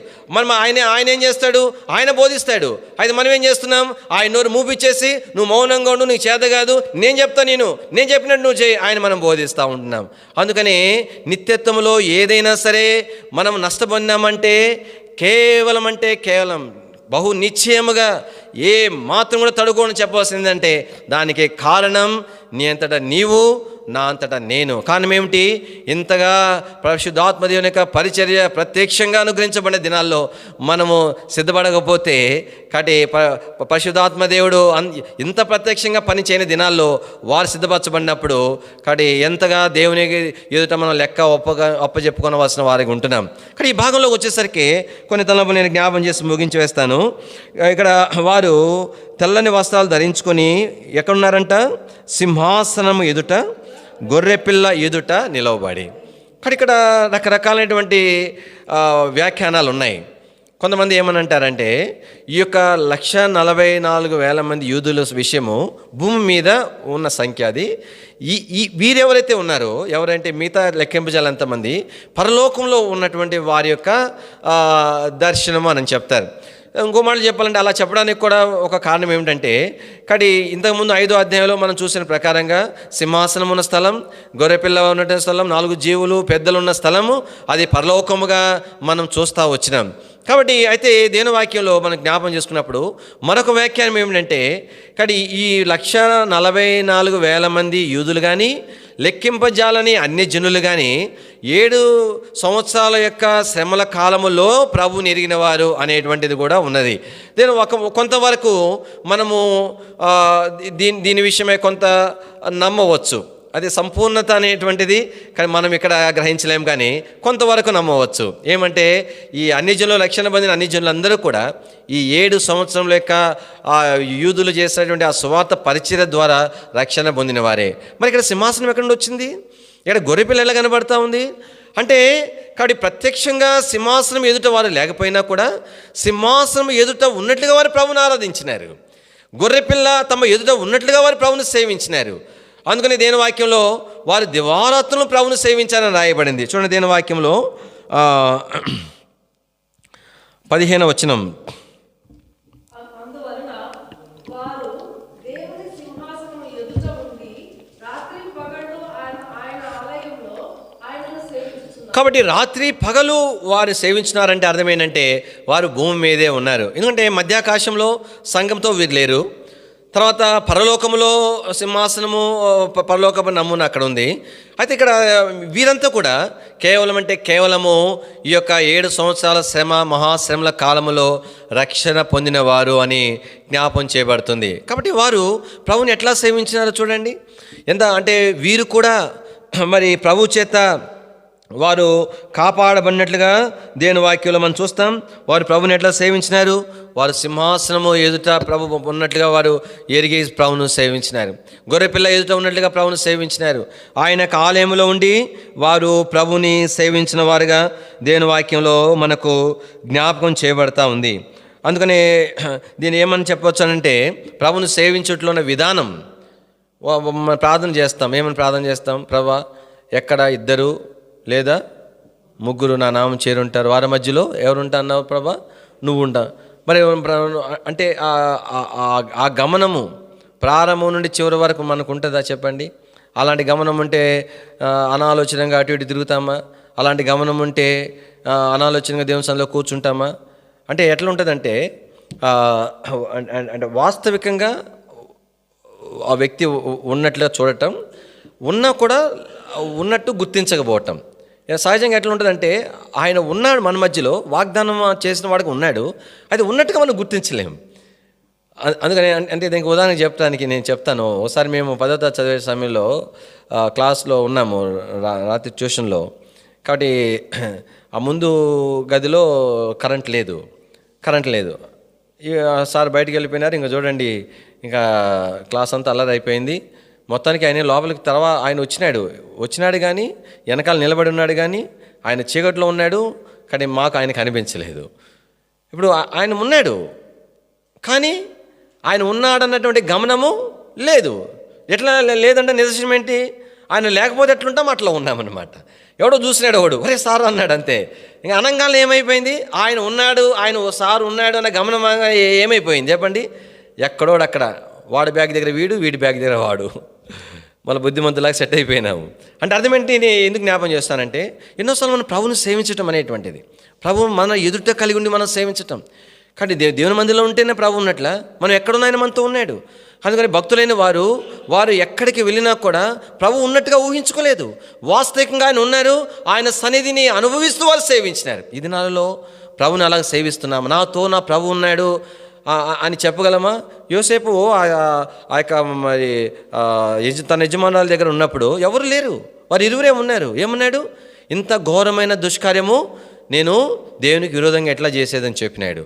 ఆయన ఏం చేస్తాడు? ఆయన బోధిస్తాడు. అయితే మనం ఏం చేస్తున్నాం? ఆయన నోరు మూపిచ్చేసి నువ్వు మౌనంగా ఉండు, నీకు చేత కాదు, నేను చెప్పినట్టు నువ్వు చేయి, ఆయన మనం బోధిస్తూ ఉంటున్నాం. అందుకని నిత్యత్వంలో ఏదైనా సరే మనం నష్టపొందామంటే కేవలం బహు నిశ్చయముగా ఏ మాత్రం కూడా తడుకోని చెప్పవలసిందంటే దానికి కారణం నీ అంతటా నీవు, నా అంతటా నేను. కారణం ఏమిటి? ఇంతగా పరిశుద్ధాత్మ దేవుని యొక్క పరిచర్య ప్రత్యక్షంగా అనుగ్రహించబడిన దినాల్లో మనము సిద్ధపడకపోతే, కాబట్టి పరిశుద్ధాత్మ దేవుడు ఇంత ప్రత్యక్షంగా పని చేయని దినాల్లో వారు సిద్ధపరచబడినప్పుడు కాబట్టి ఎంతగా దేవుని ఎదుట మనం లెక్క ఒప్పజెప్పుకోవలసిన వారికి ఉంటున్నాం. కానీ ఈ భాగంలోకి వచ్చేసరికి కొన్ని తలపు నేను జ్ఞాపం చేసి ముగించి వేస్తాను. ఇక్కడ వారు తెల్లని వస్త్రాలు ధరించుకొని ఎక్కడున్నారంట? సింహాసనము ఎదుట, గొర్రెపిల్ల ఎదుట నిలవబడి. కానీ ఇక్కడ రకరకాలైనటువంటి వ్యాఖ్యానాలు ఉన్నాయి. కొంతమంది ఏమని అంటారంటే ఈ యొక్క 144,000 మంది యూదుల విషయము భూమి మీద ఉన్న సంఖ్య అది. వీరెవరైతే ఉన్నారో, ఎవరంటే మిగతా లెక్కింపజాలంతమంది పరలోకంలో ఉన్నటువంటి వారి యొక్క దర్శనము అని చెప్తారు. ఇంకో మాటలు చెప్పాలంటే అలా చెప్పడానికి కూడా ఒక కారణం ఏమిటంటే కానీ ఇంతకుముందు 5వ అధ్యాయంలో మనం చూసిన ప్రకారంగా సింహాసనం ఉన్న స్థలం, గొర్రెపిల్ల ఉన్న స్థలం, 4 జీవులు పెద్దలు ఉన్న స్థలము అది పరలోకముగా మనం చూస్తూ వచ్చినాం. కాబట్టి అయితే దేవుని వాక్యంలో మనం జ్ఞాపం చేసుకున్నప్పుడు మరొక వ్యాఖ్యానం ఏమిటంటే కానీ ఈ 144,000 మంది యూదులు కానీ లెక్కింపజాలని అన్ని జనులు కానీ 7 సంవత్సరాల యొక్క శ్రమల కాలములో ప్రభువుని ఎరిగిన వారు అనేటువంటిది కూడా ఉన్నది. దీని కొంతవరకు మనము దీని విషయమై కొంత నమ్మవచ్చు. అది సంపూర్ణత అనేటువంటిది కానీ మనం ఇక్కడ గ్రహించలేం, కానీ కొంతవరకు నమ్మవచ్చు. ఏమంటే ఈ అన్ని జనులు రక్షణ పొందిన అన్ని జనులందరూ కూడా ఈ 7 సంవత్సరంల యొక్క యూదులు చేసినటువంటి ఆ సువార్త పరిచర్య ద్వారా రక్షణ పొందిన వారే. మరి ఇక్కడ సింహాసనం ఎక్కడి నుండి వచ్చింది? ఇక్కడ గొర్రెపిల్ల ఎలా కనబడతా ఉంది అంటే కాబట్టి ప్రత్యక్షంగా సింహాసనం ఎదుట వారు లేకపోయినా కూడా సింహాసనం ఎదుట ఉన్నట్లుగా వారు ప్రభువుని ఆరాధించినారు. గొర్రెపిల్ల తమ ఎదుట ఉన్నట్లుగా వారు ప్రభువుని సేవించినారు. అందుకని దేని వాక్యంలో వారు దివారాత్రులు ప్రభువుని సేవించారని రాయబడింది. చూడండి దేని వాక్యంలో 15వ వచనం. కాబట్టి రాత్రి పగలు వారు సేవించినారంటే అర్థం ఏంటంటే వారు భూమి మీదే ఉన్నారు. ఎందుకంటే మధ్యాకాశంలో సంఘంతో వీరు లేరు. తర్వాత పరలోకములో సింహాసనము, పరలోకపు నమూనా అక్కడ ఉంది. అయితే ఇక్కడ వీరంతా కూడా కేవలము ఈ యొక్క 7 సంవత్సరాల శ్రమ, మహాశ్రమల కాలములో రక్షణ పొందిన వారు అని జ్ఞాపం చేయబడుతుంది. కాబట్టి వారు ప్రభుని ఎట్లా సేవించినారో చూడండి. ఎంత అంటే వీరు కూడా మరి ప్రభు చేత వారు కాపాడబడినట్లుగా దేవుని వాక్యంలో మనం చూస్తాం. వారు ప్రభుని ఎట్లా సేవించినారు? వారు సింహాసనము ఎదుట ప్రభు ఉన్నట్లుగా వారు ఎరిగి ప్రభును సేవించినారు. గొర్రెపిల్ల ఎదుట ఉన్నట్లుగా ప్రభును సేవించినారు. ఆయన ఆలయంలో ఉండి వారు ప్రభుని సేవించిన వారుగా దేవుని వాక్యంలో మనకు జ్ఞాపకం చేయబడతా ఉంది. అందుకనే దీన్ని ఏమని చెప్పవచ్చు అంటే ప్రభుని సేవించట్లో ఉన్న విధానం. ప్రార్థన చేస్తాం. ఏమని ప్రార్థన చేస్తాం? ప్రభువా, ఎక్కడ 2 లేదా 3 నా నామం చేరుంటారు, వారి మధ్యలో ఎవరుంటా అన్నావు ప్రభా? నువ్వు ఉంటా. మరి అంటే ఆ గమనము ప్రారంభం నుండి చివరి వరకు మనకు ఉంటుందా చెప్పండి? అలాంటి గమనం ఉంటే అనాలోచనంగా అటు ఇటు తిరుగుతామా? అలాంటి గమనం ఉంటే అనాలోచనగా దేవుని సన్నిధిలో కూర్చుంటామా? అంటే ఎట్లా ఉంటుందంటే అంటే వాస్తవికంగా ఆ వ్యక్తి ఉన్నట్లుగా చూడటం, ఉన్నా కూడా ఉన్నట్టు గుర్తించకపోవటం. సహజంగా ఎట్లా ఉంటుందంటే ఆయన ఉన్నాడు మన మధ్యలో, వాగ్దానం చేసిన వాడికి ఉన్నాడు, అది ఉన్నట్టుగా మనం గుర్తించలేము. అందుకని అంటే దీనికి ఉదాహరణ చెప్పడానికి నేను చెప్తాను. ఒకసారి మేము 10వ తరగతి చదివే సమయంలో క్లాస్లో ఉన్నాము, రాత్రి ట్యూషన్లో. కాబట్టి ఆ ముందు గదిలో కరెంట్ లేదు. సార్ బయటికి వెళ్ళిపోయినారు. ఇంకా చూడండి, ఇంకా క్లాస్ అంతా అల్లరి అయిపోయింది. మొత్తానికి ఆయన లోపలికి తర్వాత ఆయన వచ్చినాడు కానీ వెనకాల నిలబడి ఉన్నాడు, కానీ ఆయన చీకట్లో ఉన్నాడు. కానీ మాకు ఆయన కనిపించలేదు. ఇప్పుడు ఆయన ఉన్నాడు, కానీ ఆయన ఉన్నాడన్నటువంటి గమనము లేదు. ఎట్లా లేదంటే నిదర్శనం ఏంటి? ఆయన లేకపోతే ఎట్లుంటాం అట్లా ఉన్నామన్నమాట. ఎవడో చూసినాడు, ఒరే సారు అన్నాడు, అంతే. ఇంకా అనంగానే ఏమైపోయింది? ఆయన ఉన్నాడు, సారు ఉన్నాడు అన్న గమనం ఏమైపోయింది చెప్పండి? ఎక్కడోడక్కడ, వాడి బ్యాగ్ దగ్గర వీడి బ్యాగ్ దగ్గర వాడు, మన బుద్ధిమంతులాగా సెట్ అయిపోయినాము. అంటే అర్థం ఏంటి? నేను ఎందుకు జ్ఞాపం చేస్తానంటే ఎన్నోసార్లు మనం ప్రభువుని సేవించటం అనేటువంటిది, ప్రభువు మన ఎదుట కలిగి ఉండి మనం సేవించటం. కాబట్టి దేవుని మందిలో ఉంటేనే ప్రభు ఉన్నట్ల, మనం ఎక్కడున్నా ఆయన మనతో ఉన్నాడు. అందుకని భక్తులైన వారు ఎక్కడికి వెళ్ళినా కూడా ప్రభు ఉన్నట్టుగా ఊహించుకోలేదు. వాస్తవికంగా ఆయన ఉన్నారు, ఆయన సన్నిధిని అనుభవిస్తూ వాళ్ళు సేవించినారు. ఈ దినాలలో ప్రభుని అలాగ సేవిస్తున్నాము. నాతో నా ప్రభు ఉన్నాడు అని చెప్పగలమా? యోసేపు ఆ యొక్క మరి తన యజమానుల దగ్గర ఉన్నప్పుడు ఎవరు లేరు, వారు ఇరువురే ఉన్నారు. ఏమన్నాడు? ఇంత ఘోరమైన దుష్కార్యము నేను దేవునికి విరోధంగా ఎట్లా చేసేదని చెప్పినాడు.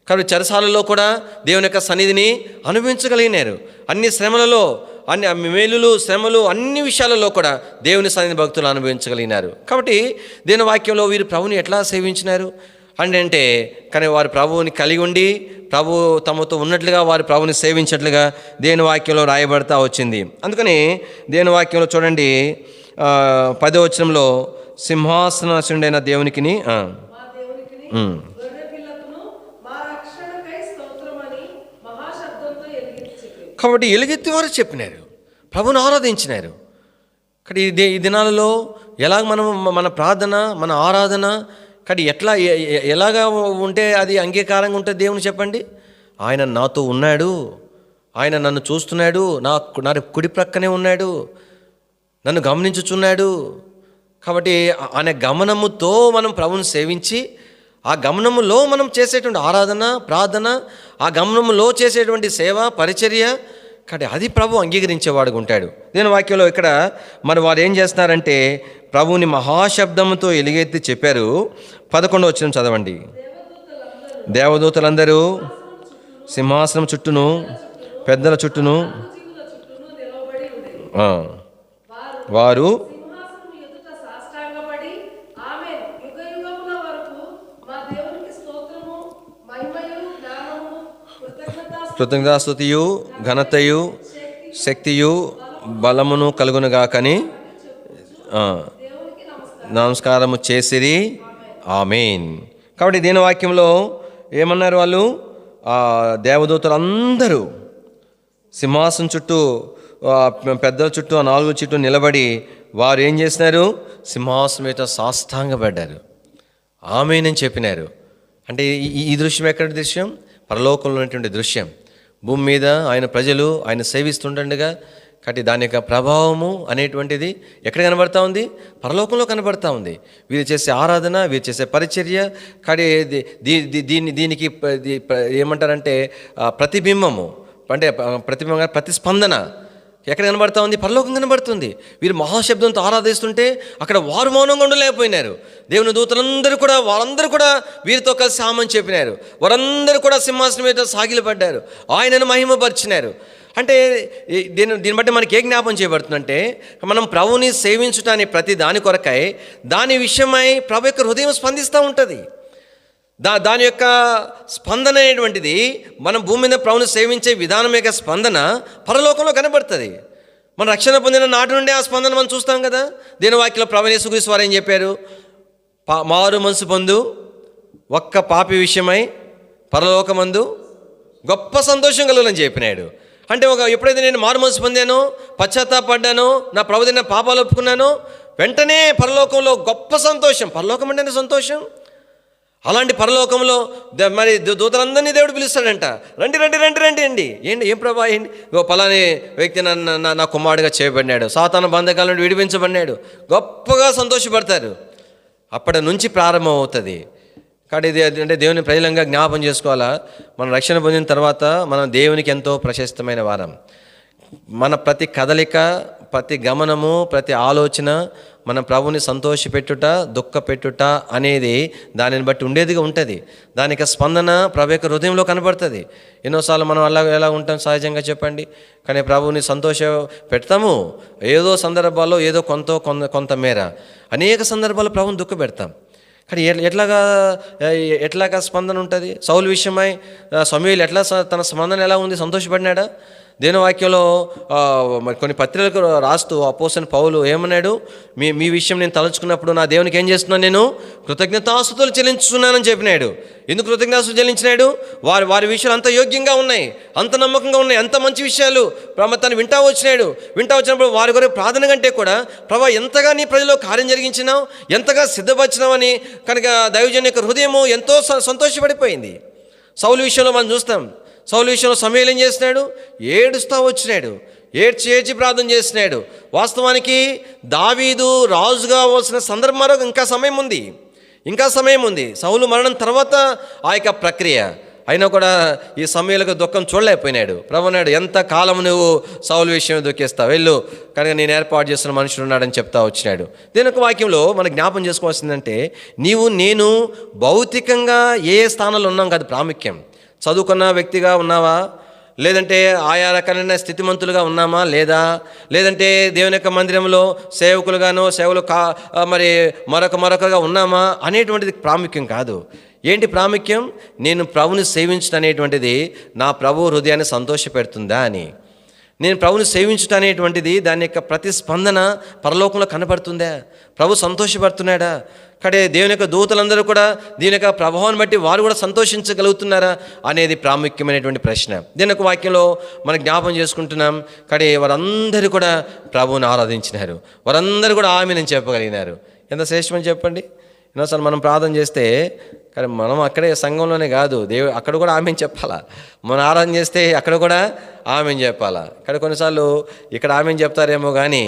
కాబట్టి చెరసాలలో కూడా దేవుని యొక్క సన్నిధిని అనుభవించగలిగినారు. అన్ని శ్రమలలో, అన్ని మేలులు, శ్రమలు, అన్ని విషయాలలో కూడా దేవుని సన్నిధి భక్తులు అనుభవించగలిగినారు. కాబట్టి దేవుని వాక్యంలో వీరు ప్రభుని ఎట్లా సేవించినారు అంటే కానీ వారు ప్రభువుని కలిగి ఉండి ప్రభు తమతో ఉన్నట్లుగా వారు ప్రభుని సేవించినట్లుగా దేవుని వాక్యంలో రాయబడతా వచ్చింది. అందుకని దేవుని వాక్యంలో చూడండి 10వ వచనంలో సింహాసనాసీనుడైన దేవునికిని కాబట్టి ఎలుగెత్తి వారు చెప్పినారు, ప్రభుని ఆరాధించినారు. కాబట్టి ఈ దినాలలో ఎలాగ మనం మన ప్రార్థన, మన ఆరాధన కానీ ఎలాగా ఉంటే అది అంగీకారంగా ఉంటుంది దేవుని చెప్పండి? ఆయన నాతో ఉన్నాడు, ఆయన నన్ను చూస్తున్నాడు, నా కుడి ప్రక్కనే ఉన్నాడు, నన్ను గమనించుచున్నాడు. కాబట్టి ఆయన గమనముతో మనం ప్రభుని సేవించి ఆ గమనములో మనం చేసేటువంటి ఆరాధన, ప్రార్థన, ఆ గమనములో చేసేటువంటి సేవ, పరిచర్య, కాబట్టి అది ప్రభు అంగీకరించేవాడుగా ఉంటాడు. దీని వాక్యంలో ఇక్కడ మరి వారు ఏం చేస్తున్నారంటే ప్రభువుని మహాశబ్దముతో ఎలుగెత్తి చెప్పారు. 11వ వచనం చదవండి. దేవదూతలందరూ సింహాసనం చుట్టూను పెద్దల చుట్టూను వారు కృతజ్ఞతాస్తుతియు ఘనతయు శక్తియు బలమును కలుగునుగాకని నమస్కారము చేసిరి. ఆమేన్. కాబట్టి దీని వాక్యంలో ఏమన్నారు? వాళ్ళు దేవదూతలు అందరూ సింహాసనం చుట్టూ, పెద్దల చుట్టూ, 4 చుట్టూ నిలబడి వారు ఏం చేసినారు? సింహాసనం మీద సాష్టాంగపడ్డారు, ఆమేనని చెప్పినారు. అంటే ఈ దృశ్యం ఎక్కడి దృశ్యం? పరలోకంలో ఉన్నటువంటి దృశ్యం. భూమి మీద ఆయన ప్రజలు ఆయన సేవిస్తుండగా కాబట్టి దాని యొక్క ప్రభావము అనేటువంటిది ఎక్కడ కనబడతా ఉంది? పరలోకంలో కనబడతా ఉంది. వీరు చేసే ఆరాధన, వీరు చేసే పరిచర్య, కానీ దీనికి ఏమంటారంటే ప్రతిబింబము, అంటే ప్రతిబింబం, ప్రతిస్పందన ఎక్కడ కనబడతా ఉంది? పరలోకం కనబడుతుంది. వీరు మహాశబ్దంతో ఆరాధిస్తుంటే అక్కడ వారు మౌనంగా ఉండలేకపోయినారు. దేవుని దూతలందరూ కూడా, వాళ్ళందరూ కూడా వీరితో కలిసి ఆమని చెప్పినారు. వారందరూ కూడా సింహాసనం మీద సాగిలపడ్డారు, ఆయనను మహిమపరిచినారు. అంటే దీన్ని బట్టి మనకి ఏ జ్ఞాపం చేయబడుతుందంటే, మనం ప్రభుని సేవించటానికి ప్రతి దాని కొరకై, దాని విషయమై ప్రభు యొక్క హృదయం స్పందిస్తూ ఉంటుంది. దాని యొక్క స్పందన అనేటువంటిది మనం భూమి మీద ప్రభుని సేవించే విధానం యొక్క స్పందన పరలోకంలో కనబడుతుంది. మన రక్షణ పొందిన నాటి నుండి ఆ స్పందన మనం చూస్తాం కదా. దీని వాక్యంలో ప్రభువైన యేసుక్రీస్తు వారు ఏం చెప్పారు? మారు మనసు పొందు, ఒక్క పాపి విషయమై పరలోకమందు గొప్ప సంతోషం కలుగునని చెప్పినాడు. అంటే ఎప్పుడైతే నేను మారు మనసు పొందానో, పశ్చాత్తాపడ్డానో, నా ప్రభుదైన పాపాలు ఒప్పుకున్నానో, వెంటనే పరలోకంలో గొప్ప సంతోషం. పరలోకం అంటేనే సంతోషం. అలాంటి పరలోకంలో మరి దూతలందరినీ దేవుడు పిలుస్తాడంట, రండి రండి రండి రండి అండి. ఏంటి, ఏం ప్రభా, ఏంటి? పలాని వ్యక్తి నా కుమారుడిగా చేయబడినాడు, సాతాను బంధకాల నుండి విడిపించబడినాడు, గొప్పగా సంతోషపడతారు. అప్పటి నుంచి ప్రారంభం అవుతుంది. కాబట్టి ఇది అంటే దేవుని ప్రజలంగా జ్ఞాపం చేసుకోవాలా. మనం రక్షణ పొందిన తర్వాత మనం దేవునికి ఎంతో ప్రశస్తమైన వారం. మన ప్రతి కదలిక, ప్రతి గమనము, ప్రతి ఆలోచన మన ప్రభుని సంతోషపెట్టుట, దుఃఖ పెట్టుట అనేది దానిని బట్టి ఉండేదిగా ఉంటుంది. దానికి స్పందన ప్రభు యొక్క హృదయంలో కనబడుతుంది. ఎన్నోసార్లు మనం ఎలా ఉంటాం సహజంగా చెప్పండి. కానీ ప్రభుని సంతోష పెడతాము ఏదో సందర్భాల్లో, ఏదో కొంత మేర. అనేక సందర్భాల్లో ప్రభుని దుఃఖ పెడతాం. కానీ ఎట్లాగా స్పందన ఉంటుంది? సౌలు విషయమై సమూయేలు ఎట్లా తన స్పందన ఎలా ఉంది? సంతోషపడినాడా? దేవుని వాక్యంలో మరి కొన్ని పత్రికలకు రాస్తూ అపోస్తలుడైన పౌలు ఏమన్నాడు? మీ విషయం నేను తలుచుకున్నప్పుడు నా దేవునికి ఏం చేస్తున్నాను? నేను కృతజ్ఞతాస్తుతులు చెల్లించుతున్నానని చెప్పినాడు. ఎందుకు కృతజ్ఞతాస్తుతులు చెల్లించినాడు? వారి విషయాలు అంత యోగ్యంగా ఉన్నాయి, అంత నమ్మకంగా ఉన్నాయి, అంత మంచి విషయాలు తను వింటా వచ్చినప్పుడు వారి కొరకు ప్రార్థన కంటే కూడా, ప్రభా ఎంతగా నీ ప్రజల్లో కార్యం జరిగించినావు, ఎంతగా సిద్ధపరిచినావు అని కనుక దైవజనుని యొక్క హృదయము ఎంతో సంతోషపడిపోయింది. సౌలు విషయంలో మనం చూస్తాం. సౌలు విషయంలో సమూయేలు ఏం చేస్తున్నాడు? ఏడుస్తూ వచ్చినాడు, ఏడ్చి ప్రార్థన చేస్తున్నాడు. వాస్తవానికి దావీదు రాజుగా అవ్వాల్సిన సందర్భంలో ఇంకా సమయం ఉంది. సౌలు మరణం తర్వాత ఆ యొక్క ప్రక్రియ అయినా కూడా ఈ సమూయేలుకు దుఃఖం చూడలేకపోయినాడు. ప్రభు అన్నాడు, ఎంత కాలం నువ్వు సౌలు విషయం దుఃఖిస్తావు, వెళ్ళు, కనుక నేను ఏర్పాటు చేస్తున్న మనుషుడు ఉన్నాడని చెప్తా వచ్చినాడు. దీని ఒక వాక్యంలో మనకు జ్ఞాపం చేసుకోవాల్సిందంటే, నేను భౌతికంగా ఏ స్థానంలో ఉన్నాం కాదు ప్రాముఖ్యం. చదువుకున్న వ్యక్తిగా ఉన్నావా, లేదంటే ఆయా రకాలైన స్థితిమంతులుగా ఉన్నామా, లేదంటే దేవుని యొక్క మందిరంలో సేవకులుగానో మరి మరొకగా ఉన్నామా అనేటువంటిది ప్రాముఖ్యం కాదు. ఏంటి ప్రాముఖ్యం? నేను ప్రభుని సేవించడం అనేటువంటిది నా ప్రభు హృదయాన్ని సంతోషపెడుతుందా అని. నేను ప్రభుని సేవించడం అనేటువంటిది దాని యొక్క ప్రతిస్పందన పరలోకంలో కనపడుతుందా? ప్రభు సంతోషపడుతున్నాడా? కడే దేవుని యొక్క దూతలందరూ కూడా దీని యొక్క ప్రభావాన్ని బట్టి వారు కూడా సంతోషించగలుగుతున్నారా అనేది ప్రాముఖ్యమైనటువంటి ప్రశ్న. దీని యొక్క వాక్యంలో మనం జ్ఞాపం చేసుకుంటున్నాం. కడే వారందరూ కూడా ప్రభువుని ఆరాధించినారు, వారందరూ కూడా ఆమేనని చెప్పగలిగినారు. ఎంత శ్రేష్టమని చెప్పండి. ఎన్నోసార్లు మనం ప్రార్థన చేస్తే, కానీ మనం అక్కడే సంఘంలోనే కాదు, అక్కడ కూడా ఆమేన్ చెప్పాలా. మనం ఆరాధన చేస్తే అక్కడ కూడా ఆమేన్ చెప్పాలా. ఇక్కడ కొన్నిసార్లు ఇక్కడ ఆమేన్ చెప్తారేమో కానీ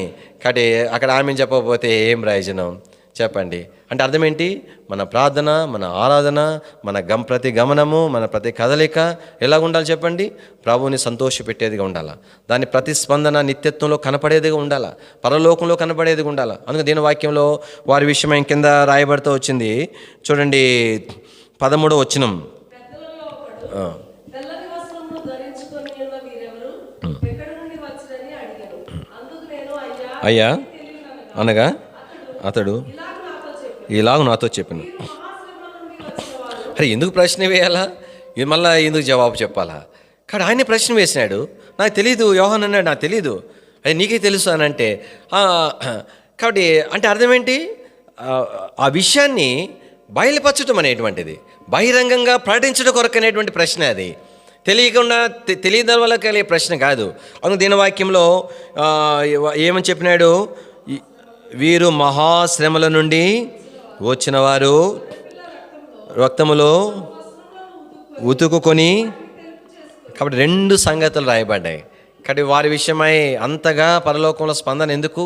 అక్కడ ఆమేన్ చెప్పకపోతే ఏం ప్రయోజనం చెప్పండి. అంటే అర్థం ఏంటి? మన ప్రార్థన, మన ఆరాధన, మన ప్రతి గమనము, మన ప్రతి కదలిక ఎలా ఉండాలి చెప్పండి? ప్రభువుని సంతోషపెట్టేదిగా ఉండాలి. దాని ప్రతిస్పందన నిత్యత్వంలో కనపడేదిగా ఉండాలి, పరలోకంలో కనపడేదిగా ఉండాలి. అందుకే దీని వాక్యంలో వారి విషయమై కింద రాయబడుతూ వచ్చింది. చూడండి 13వ వచనం. అయ్యా అనగా అతడు ఇలాగ నాతో చెప్పాను. అరే ఎందుకు ప్రశ్న వేయాలా? మళ్ళీ ఎందుకు జవాబు చెప్పాలా? కానీ ఆయన ప్రశ్న వేసినాడు. నాకు తెలీదు, యోహాన్ అన్నాడు, నాకు తెలీదు. అది నీకే తెలుసు అని అంటే కాబట్టి అంటే అర్థం ఏంటి? ఆ విషయాన్ని బయలుపరచడం అనేటువంటిది, బహిరంగంగా ప్రకటించడం కొరకు అనేటువంటి ప్రశ్న. అది తెలియని వల్ల కలిగే ప్రశ్న కాదు. అందుకు దీని వాక్యంలో ఏమని చెప్పినాడు? వీరు మహాశ్రమల నుండి వచ్చిన వారు రక్తములో ఉతుకుకొని. కాబట్టి 2 సంగతులు రాయబడ్డాయి. కాబట్టి వారి విషయమై అంతగా పరలోకంలో స్పందన ఎందుకు,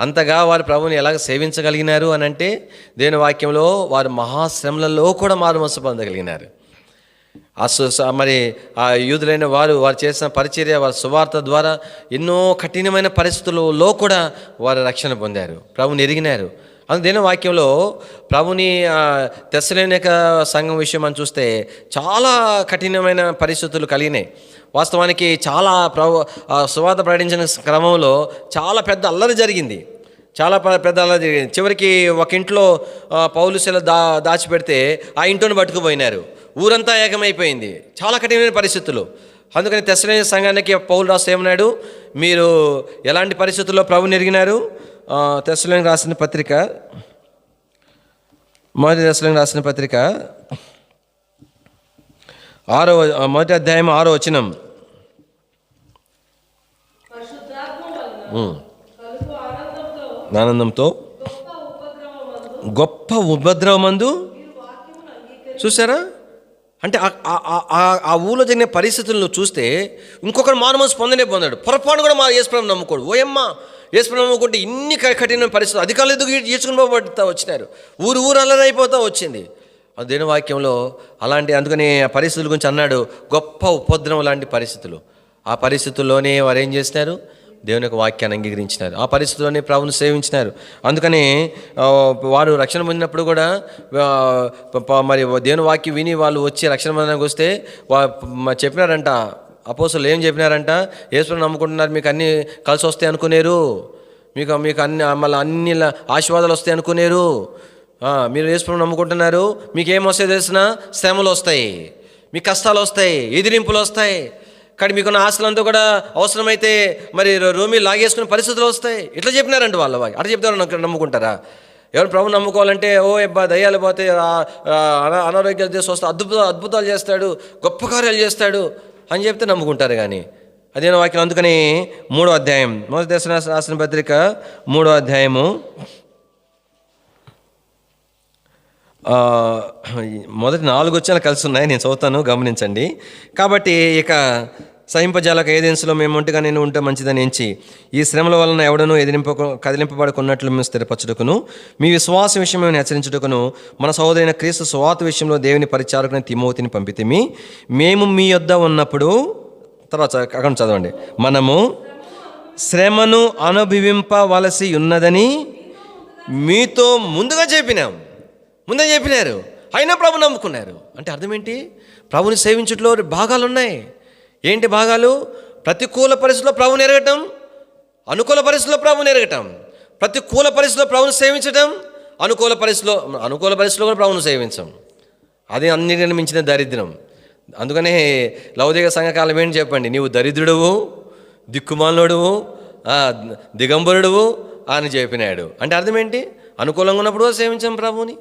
అంతగా వారు ప్రభువుని ఎలాగ సేవించగలిగినారు అని అంటే దేవుని వాక్యంలో వారు మహాశ్రమలలో కూడా మారుమనసు పొందగలిగినారు. మరి ఆ యూదులైన వారు చేసిన పరిచర్య, వారి సువార్త ద్వారా ఎన్నో కఠినమైన పరిస్థితులలో కూడా వారు రక్షణ పొందారు, ప్రభుని ఎరిగినారు. అందుదేని వాక్యంలో ప్రభుని తెస్సలోనిక సంఘం విషయం మనం చూస్తే చాలా కఠినమైన పరిస్థితులు కలిగినాయి. వాస్తవానికి చాలా సువార్త ప్రకటించిన క్రమంలో చాలా పెద్ద అల్లరి జరిగింది, చాలా పెద్ద అల్లరి జరిగింది. చివరికి ఒక ఇంట్లో పౌలు శీల దాచిపెడితే ఆ ఇంట్లోని పట్టుకుపోయినారు. ఊరంతా ఏకమైపోయింది, చాలా కఠినమైన పరిస్థితులు. అందుకని తెస్సలోనిక సంఘానికి పౌలు రాస్తూ ఏమన్నాడు, మీరు ఎలాంటి పరిస్థితుల్లో ప్రభుని ఎరిగినారు? తెస్సలోనిక రాసిన పత్రిక, మొదటి తెస్సలోనిక రాసిన పత్రిక 1వ అధ్యాయం 6వ వచనం. ఆనందంతో గొప్ప ఉపద్రవమందు. చూసారా? అంటే ఆ ఊళ్ళో జరిగిన పరిస్థితులను చూస్తే ఇంకొకరు మారుమనసు పొందాడు. పొరపాటు కూడా యేసుప్రభుని నమ్ముకోడు. ఓయమ్మ, యేసుప్రభుని నమ్ముకుంటే ఇన్ని కఠిన పరిస్థితులు, అధికారులు ఎందుకు ఈడ్చుకుని పోబడుతూ వచ్చినారు, ఊరు అల్లరైపోతూ వచ్చింది. దేవుని వాక్యంలో అలాంటి, అందుకని ఆ పరిస్థితుల గురించి అన్నాడు, గొప్ప ఉపద్రవం లాంటి పరిస్థితులు. ఆ పరిస్థితుల్లోనే వారు ఏం చేసినారు? దేవుని యొక్క వాక్యాన్ని అంగీకరించినారు. ఆ పరిస్థితుల్లోనే ప్రభువుని సేవించినారు. అందుకని వారు రక్షణ పొందినప్పుడు కూడా మరి దేవుని వాక్యం విని వాళ్ళు వచ్చి రక్షణ పొందడానికి వస్తే చెప్పినారంట, అపోస్తలులు ఏం చెప్పినారంట, యేసుని నమ్ముకుంటున్నారు, మీకు అన్నీ కలిసి వస్తాయి అనుకునేరు, మీకు అన్ని మళ్ళీ అన్ని ఆశీర్వాదాలు వస్తాయి అనుకునేరు. మీరు యేసుని నమ్ముకుంటున్నారు, మీకేం వస్తాయి తెలిసిన? శ్రమలు వస్తాయి, మీ కష్టాలు వస్తాయి, ఎదిరింపులు వస్తాయి. కానీ మీకున్న ఆశలంతా కూడా అవసరమైతే మరి రోమి లాగేసుకునే పరిస్థితులు వస్తాయి. ఇట్లా చెప్పినారంట వాళ్ళు. అట్లా చెప్తారు, నమ్ముకుంటారా? ఎవరు ప్రభు నమ్ముకోవాలంటే ఓ అబ్బా దయ్యాలు పోతే, అనారోగ్యాలు చేసి వస్తే అద్భుతాలు చేస్తాడు, గొప్ప కార్యాలు చేస్తాడు అని చెప్తే నమ్ముకుంటారు. కానీ అదే వాక్యం. అందుకని 3వ అధ్యాయం, మొదటి తెస్సలోనిక రాసిన పత్రిక 3వ అధ్యాయము మొదటి 4 వచనాలు కలిసి ఉన్నాయి, నేను చదువుతాను, గమనించండి. కాబట్టి ఇక సహింపజాలక ఏదెన్సులో మేము ఒంటిగా నేను ఉంటే మంచిదని ఎంచి ఈ శ్రమల వలన ఎవడనూ కదిలింపబడుకున్నట్లు మేము స్థిరపరచుటకును మీ విశ్వాస విషయం మేము హెచ్చరించుటకును మన సహోదరైన క్రీస్తు సువార్త విషయంలో దేవుని పరిచారకుని తిమోతిని పంపితిమి. మేము మీ యొద్ద ఉన్నప్పుడు, తర్వాత అక్కడ చదవండి, మనము శ్రమను అనుభవింపవలసి ఉన్నదని మీతో ముందుగా చెప్పినారు. అయినా ప్రభు నమ్ముకున్నారు. అంటే అర్థం ఏంటి? ప్రభుని సేవించుట్లో భాగాలు ఉన్నాయి. ఏంటి భాగాలు? ప్రతికూల పరిస్థితుల్లో ప్రభుని ఎరగటం, అనుకూల పరిస్థితుల్లో ప్రభుని ఎరగటం, ప్రతికూల పరిస్థితుల్లో ప్రభుని సేవించటం, అనుకూల పరిస్థితుల్లో కూడా ప్రభుని సేవించం. అది అన్నిటిని మించిన దరిద్రం. అందుకనే లౌకిక సంఘకాలం ఏంటి చెప్పండి, నీవు దరిద్రుడువు, దిక్కుమాలుడువు, దిగంబరుడువు అని చెప్పినాడు. అంటే అర్థం ఏంటి? అనుకూలంగా ఉన్నప్పుడు సేవించాం ప్రభుని,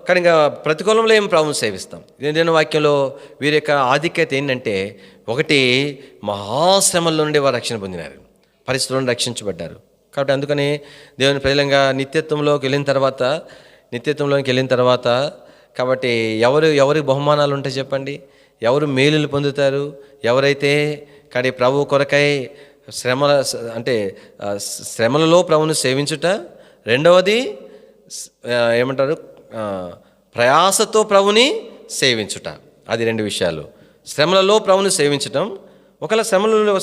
కానీ ఇంకా ప్రతికూలంలో ఏం ప్రభుని సేవిస్తాం. ఇదేనా వాక్యంలో వీరి యొక్క ఆధిక్యత ఏంటంటే, ఒకటి మహాశ్రమల్లో నుండి వారు రక్షణ పొందినారు, పరిస్థితుల నుండి రక్షించబడ్డారు. కాబట్టి అందుకని దేవుని ప్రజలంగా నిత్యత్వంలోకి వెళ్ళిన తర్వాత కాబట్టి ఎవరికి బహుమానాలు ఉంటాయి చెప్పండి? ఎవరు మేలులు పొందుతారు? ఎవరైతే కానీ ప్రభు కొరకై శ్రమలలో ప్రభుని సేవించుట, రెండవది ఏమంటారు, ప్రయాసతో ప్రభుని సేవించుట. అది 2 విషయాలు. శ్రమలలో ప్రభుని సేవించటం. ఒకవేళ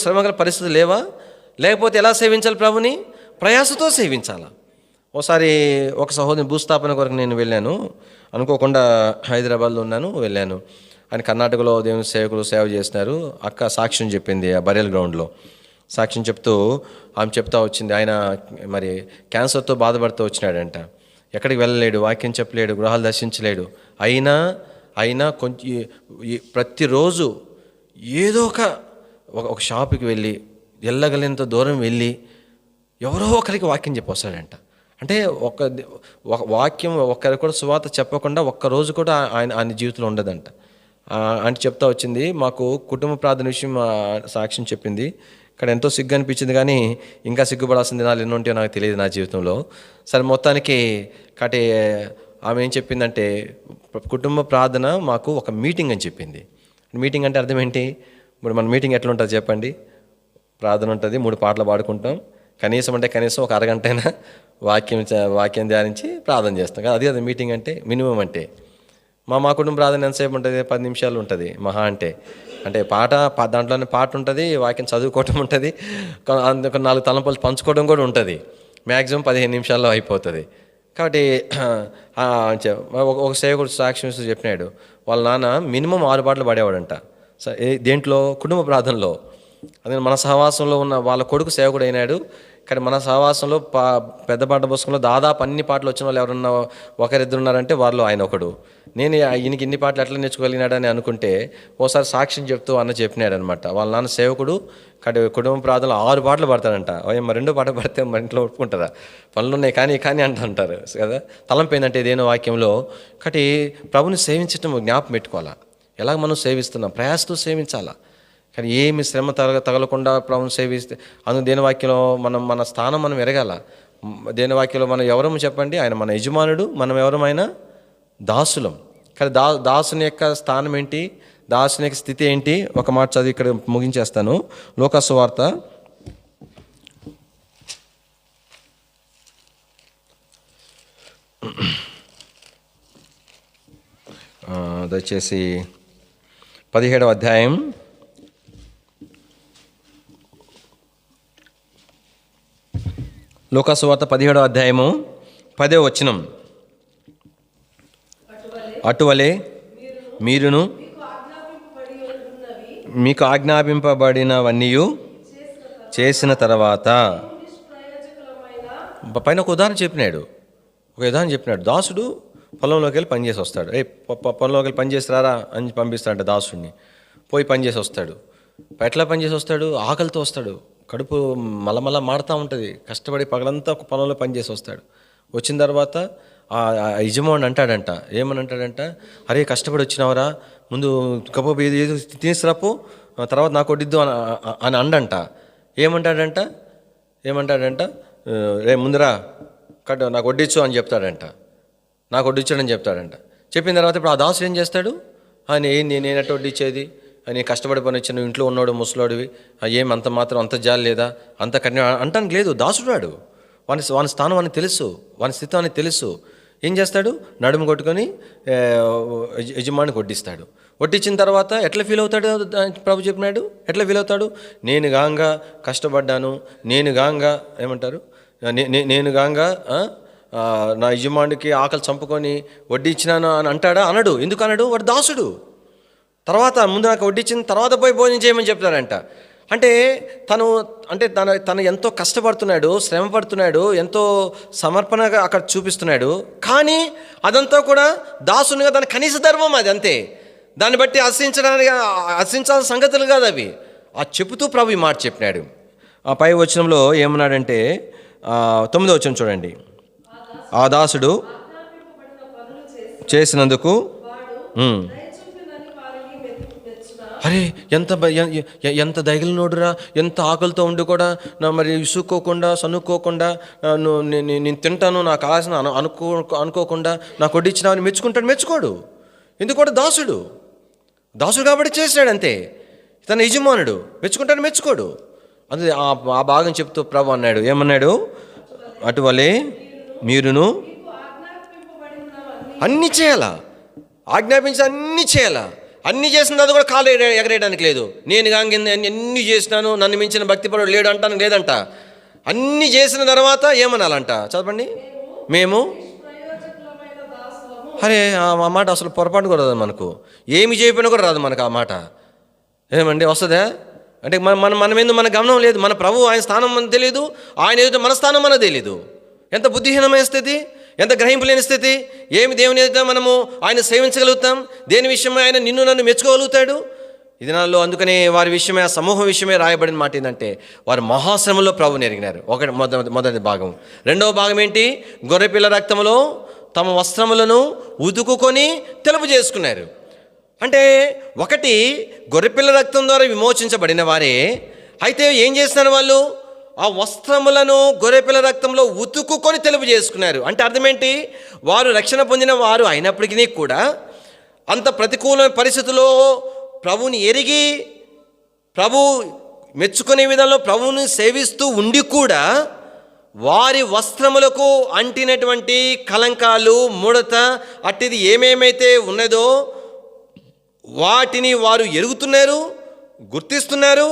శ్రమగల పరిస్థితులు లేకపోతే ఎలా సేవించాలి ప్రభుని? ప్రయాసతో సేవించాలా. ఒకసారి ఒక సహోదరి భూస్థాపన కొరకు నేను వెళ్ళాను, అనుకోకుండా హైదరాబాద్లో వెళ్ళాను. ఆయన కర్ణాటకలో దేవుని సేవకులు సేవ చేస్తున్నారు. అక్క సాక్ష్యం చెప్పింది ఆ బరియల్ గ్రౌండ్లో. సాక్ష్యం ఆమె చెప్తా వచ్చింది, ఆయన మరి క్యాన్సర్తో బాధపడుతూ వచ్చినాడంట. ఎక్కడికి వెళ్ళలేడు, వాక్యం చెప్పలేడు, గృహాలు దర్శించలేడు. అయినా కొంచెం ప్రతిరోజు ఏదో ఒక షాపుకి వెళ్ళి, వెళ్ళగలిగినంత దూరం వెళ్ళి ఎవరో ఒకరికి వాక్యం చెప్పొస్తాడంట. అంటే ఒక వాక్యం ఒక్కరికి కూడా సువార్త చెప్పకుండా ఒక్కరోజు కూడా ఆయన జీవితంలో ఉండదంట. అంటే చెప్తా వచ్చింది, మాకు కుటుంబ ప్రార్థన విషయం సాక్ష్యం చెప్పింది. ఇక్కడ ఎంతో సిగ్గు అనిపించింది, కానీ ఇంకా సిగ్గుపడాల్సిన దినాలు ఎన్నో ఉంటాయో నాకు తెలియదు నా జీవితంలో. సరే, మొత్తానికి కాబట్టి ఆమె ఏం చెప్పిందంటే, కుటుంబ ప్రార్థన మాకు ఒక మీటింగ్ అని చెప్పింది. మీటింగ్ అంటే అర్థం ఏంటి? ఇప్పుడు మన మీటింగ్ ఎట్లా ఉంటుంది చెప్పండి? ప్రార్థన ఉంటుంది, 3 పాటలు పాడుకుంటాం, కనీసం ఒక అరగంట అయినా వాక్యం ధ్యానించి ప్రార్థన చేస్తాం కదా. అది మీటింగ్ అంటే, మినిమం అంటే. మా కుటుంబ ప్రార్థన ఎంతసేపు ఉంటుంది? 10 నిమిషాలు ఉంటుంది మహా అంటే. పాట దాంట్లోనే పాట ఉంటుంది, వాక్యం చదువుకోవటం ఉంటుంది, అందుకు 4 తలంపులు పంచుకోవడం కూడా ఉంటుంది. మ్యాక్సిమం 15 నిమిషాల్లో అయిపోతుంది. కాబట్టి ఒక సేవకుడు సాక్ష్యం చెప్పినాడు, వాళ్ళ నాన్న మినిమం 6 పాటలు పాడేవాడంట. దేంట్లో? కుటుంబ ప్రార్థనలో. అదే మన సహవాసంలో ఉన్న వాళ్ళ కొడుకు సేవకుడు అయినాడు. కానీ మన సహవాసంలో పెద్ద పాట పుస్తకంలో దాదాపు అన్ని పాటలు వచ్చిన వాళ్ళు ఎవరన్నా ఒకరిద్దరు ఉన్నారంటే వారిలో ఆయన ఒకడు. నేను ఈయనకి ఇన్ని పాటలు ఎట్లా నేర్చుకోగలిగినాడని అనుకుంటే ఓసారి సాక్ష్యం చెప్తూ అన్న చెప్పినాడు అనమాట. వాళ్ళ నాన్న సేవకుడు, కానీ కుటుంబ ప్రార్థనలో 6 పాటలు పడతాడంట. మరి 2 పాటలు పడితే మన ఇంట్లో ఒప్పుకుంటారా? పనులు ఉన్నాయి కానీ అంటారు కదా. తలంపైందంటే ఏదైనా వాక్యంలో. కాబట్టి ప్రభుని సేవించటం జ్ఞాపకం పెట్టుకోవాలా. ఎలాగ మనం సేవిస్తున్నాం? ప్రయాసతో సేవించాలా. కానీ ఏమి శ్రమ తగలకుండా ప్రభుని సేవిస్తే, అందుకు దేని వాక్యంలో మన స్థానం మనం ఎరగాల. దేని వాక్యంలో మనం ఎవరము చెప్పండి? ఆయన మన యజమానుడు, మనం ఎవరమైనా దాసులం. కానీ దాసుని యొక్క స్థానం ఏంటి? దాసుని యొక్క స్థితి ఏంటి? ఒక మాట చదివి ఇక్కడ ముగించేస్తాను. లూకా సువార్త 17వ అధ్యాయం 17వ అధ్యాయము 10వ వచనం. అటువలే మీరును మీకు ఆజ్ఞాపింపబడినవన్నీ చేసిన తర్వాత, పైన ఒక ఉదాహరణ చెప్పినాడు. దాసుడు పొలంలోకి వెళ్ళి పనిచేసి వస్తాడు. పొలంలోకి వెళ్ళి పనిచేసి రారా అని పంపిస్తాడంట దాసుడిని. పోయి పనిచేసి వస్తాడు. ఎట్లా పనిచేసి వస్తాడు? ఆకలితో వస్తాడు. కడుపు మలమల మాడుతూ ఉంటుంది. కష్టపడి పగలంతా ఒక పొలంలో పనిచేసి వస్తాడు. వచ్చిన తర్వాత ఆ యజమాని అంటాడంట, ఏమని అంటాడంట, అరే కష్టపడి వచ్చినావరా, ముందు కప్పు ఏదో తినేసిరాపు, తర్వాత నాకు వడ్డిద్దు అని అండంట. ఏమంటాడంట రే ముందురా నాకు వడ్డించు అని చెప్తాడంట. నాకు వడ్డించాడని చెప్తాడంట. చెప్పిన తర్వాత ఇప్పుడు ఆ దాసుడు ఏం చేస్తాడు? నేనెట్ట వడ్డించేది అని, కష్టపడి పని వచ్చిన ఇంట్లో ఉన్నవాడు, ముసలోడివి, ఏం అంత మాత్రం అంత జాలి లేదా, అంత కఠిన అంటానికి లేదు. దాసుడు వాడు, వాని స్థానం అని తెలుసు, వాని స్థితి అని తెలుసు. ఏం చేస్తాడు? నడుము కొట్టుకొని యజమానికి వడ్డిస్తాడు. వడ్డించిన తర్వాత ఎట్లా ఫీల్ అవుతాడు? ప్రభు చెప్పినాడు, ఎట్లా ఫీల్ అవుతాడు? నేను గాంగా కష్టపడ్డాను, నేను గాంగా నా యజమానికి ఆకలి చంపుకొని వడ్డించినాను అని అంటాడా? అనడు. ఎందుకు అనడు? వాడు దాసుడు. తర్వాత ముందు నాకు వడ్డించిన తర్వాత పోయి భోజనం చేయమని చెప్తాడంట. అంటే తను ఎంతో కష్టపడుతున్నాడు, శ్రమ పడుతున్నాడు, ఎంతో సమర్పణగా అక్కడ చూపిస్తున్నాడు. కానీ అదంతా కూడా దాసునిగా దాని కనీస ధర్మం అది, అంతే. దాన్ని బట్టి హర్షించాల్సిన సంగతులు కాదు అవి. ఆ చెబుతూ ప్రభు ఈ మాట చెప్పినాడు. ఆ పై వచనంలో ఏమన్నాడంటే 9వ వచనం చూడండి. ఆ దాసుడు చేసినందుకు అరే ఎంత దయగలినోడురా, ఎంత ఆకలితో ఉండి కూడా మరి ఇసుక్కోకుండా సనుక్కోకుండా నేను తింటాను, నాకు కావాల్సిన అనుకోకుండా నాకు వడ్డించినావని మెచ్చుకోడు. ఎందుకంటే దాసుడు కాబట్టి చేశాడు, అంతే. తన యజమానుడు మెచ్చుకోడు. అందుకే ఆ భాగం చెప్తూ ప్రభు అన్నాడు, ఏమన్నాడు? అటువలే మీరును అన్నీ చేయాలా, ఆజ్ఞాపించి అన్నీ చేయాలా. అన్నీ చేసిన తర్వాత కూడా కాలు ఎగరేయడానికి లేదు. నేను కాంగింది అన్నీ చేసినాను, నన్ను మించిన భక్తిపరుడు లేడు అంటాను లేదంట. అన్నీ చేసిన తర్వాత ఏమనాలంట? చదవండి. మేము అరే ఆ మాట అసలు పొరపాటు కూడా రాదు మనకు. ఏమి చేయకపోయినా కూడా రాదు మనకు ఆ మాట. ఏమండి వస్తుందా? అంటే మన మీద మన గమనం లేదు. మన ప్రభు ఆయన స్థానం మనకు తెలియదు, ఆయన ఎదుట మన స్థానం మనకు తెలియదు. ఎంత బుద్ధిహీనమైన స్థితి, ఎంత గ్రహింపు లేని స్థితి. ఏమి దేవుని ఎదుట మనము ఆయన సేవించగలుగుతాం? దేని విషయమే ఆయన నన్ను మెచ్చుకోగలుగుతాడు? ఈ దినాల్లో అందుకనే వారి విషయమే, ఆ సమూహం విషయమే రాయబడిన మాట ఏంటంటే, వారు మహాశ్రమంలో ప్రభుని ఎరిగినారు. మొదటి భాగం. రెండవ భాగం ఏంటి? గొర్రెపిల్ల రక్తములో తమ వస్త్రములను ఉతుకుకొని తెలుపు చేసుకున్నారు. అంటే ఒకటి, గొర్రెపిల్ల రక్తం ద్వారా విమోచించబడిన వారే అయితే ఏం చేస్తున్నారు వాళ్ళు? ఆ వస్త్రములను గొర్రెపిల్ల రక్తంలో ఉతుకుకొని తెలుపు చేసుకున్నారు. అంటే అర్థమేంటి? వారు రక్షణ పొందిన వారు అయినప్పటికీ కూడా అంత ప్రతికూల పరిస్థితుల్లో ప్రభువుని ఎరిగి ప్రభు మెచ్చుకునే విధంలో ప్రభువుని సేవిస్తూ ఉండి కూడా వారి వస్త్రములకు అంటినటువంటి కలంకాలు, ముడత అట్టిది ఏమేమైతే ఉన్నదో వాటిని వారు ఎరుగుతున్నారు, గుర్తిస్తున్నారు.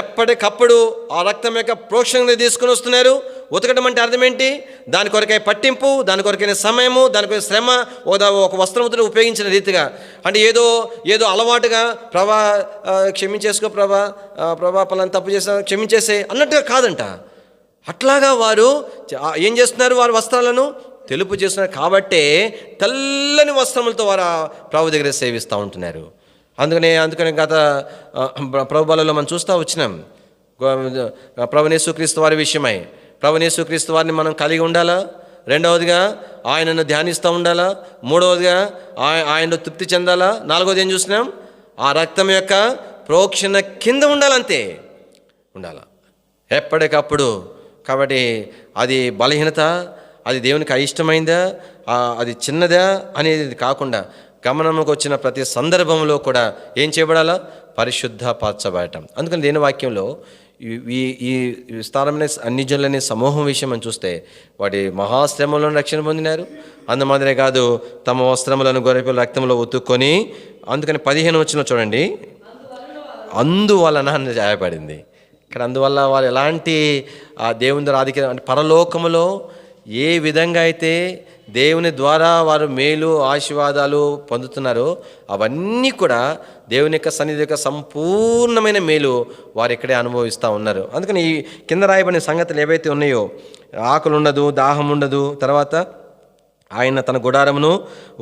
ఎప్పటికప్పుడు ఆ రక్తం యొక్క ప్రోక్షణ తీసుకుని వస్తున్నారు. ఉతకడం అంటే అర్థం ఏంటి? దాని కొరకై పట్టింపు, దాని కొరకైన సమయము, దానికొక శ్రమ, ఒక వస్త్రముతో ఉపయోగించిన రీతిగా. అంటే ఏదో అలవాటుగా క్షమించేసుకో ప్రభా పలానా తప్పు చేసా క్షమించేసే అన్నట్టుగా కాదంట. అట్లాగా వారు ఏం చేస్తున్నారు? వారి వస్త్రాలను తెలుపు చేస్తున్నారు. కాబట్టే తెల్లని వస్త్రములతో వారు ప్రభు దగ్గర సేవిస్తూ ఉంటున్నారు. అందుకనే గత ప్రభుబాలలో మనం చూస్తూ వచ్చినాం. ప్రభువైన యేసుక్రీస్తు వారి విషయమై ప్రభువైన యేసుక్రీస్తు వారిని మనం కలిగి ఉండాలా. రెండవదిగా ఆయనను ధ్యానిస్తూ ఉండాలా. మూడవదిగా ఆయనలో తృప్తి చెందాలా. నాలుగవది ఏం చూసినాం? ఆ రక్తం యొక్క ప్రోక్షణ కింద ఉండాలంతే, ఉండాలా ఎప్పటికప్పుడు. కాబట్టి అది బలహీనత, అది దేవునికి అయిష్టమైందా, అది చిన్నదా అనేది కాకుండా గమనంలోకి వచ్చిన ప్రతి సందర్భంలో కూడా ఏం చేయబడాలా? పరిశుద్ధపరచబడటం. అందుకని దేని వాక్యంలో ఈ విస్తారమైన అన్ని జనులనే సమూహం విషయం మనం చూస్తే వాటి మహాశ్రమంలో రక్షణ పొందినారు. అందుమాదిరే కాదు, తమ వస్త్రములను గొర్రెపిల్ల రక్తంలో ఉతుక్కొని, అందుకని 15 వచనం చూడండి, అందువలన అని రాయబడింది. ఇక్కడ అందువల్ల వారు ఎలాంటి ఆ దేవుని ద్వారా అంటే పరలోకములో ఏ విధంగా అయితే దేవుని ద్వారా వారు మేలు ఆశీర్వాదాలు పొందుతున్నారో అవన్నీ కూడా దేవుని యొక్క సన్నిధి యొక్క సంపూర్ణమైన మేలు వారు ఇక్కడే అనుభవిస్తూ ఉన్నారు. అందుకని ఈ కింద రాయబడిన సంగతులు ఏవైతే ఉన్నాయో, ఆకలి ఉండదు, దాహం ఉండదు, తర్వాత ఆయన తన గుడారమును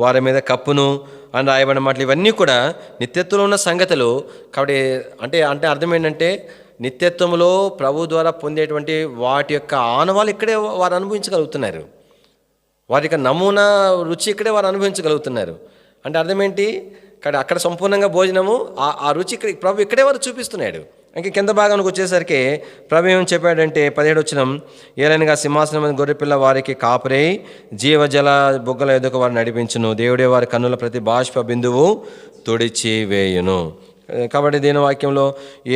వారి మీద కప్పును అని రాయబడిన మాటలు ఇవన్నీ కూడా నిత్యత్వంలో ఉన్న సంగతులు. కాబట్టి అంటే అర్థం ఏంటంటే నిత్యత్వంలో ప్రభు ద్వారా పొందేటువంటి వాటి యొక్క ఆనవాళ్ళు ఇక్కడే వారు అనుభవించగలుగుతున్నారు. వారి యొక్క నమూనా రుచి ఇక్కడే వారు అనుభవించగలుగుతున్నారు. అంటే అర్థం ఏంటి? అక్కడ సంపూర్ణంగా భోజనము ఆ రుచి ఇక్కడ ప్రభు ఇక్కడే వారు చూపిస్తున్నాడు. ఇంకా కింద భాగానికి వచ్చేసరికి ప్రభు ఏమని చెప్పాడంటే 17 వచనం, ఏలైనగా సింహాసనం గొర్రెపిల్ల వారికి కాపురై జీవజల బుగ్గల ఎదుక వారు నడిపించును, దేవుడే వారి కన్నుల ప్రతి బాష్ప బిందువు తుడిచి వేయును. కాబట్టి దీని వాక్యంలో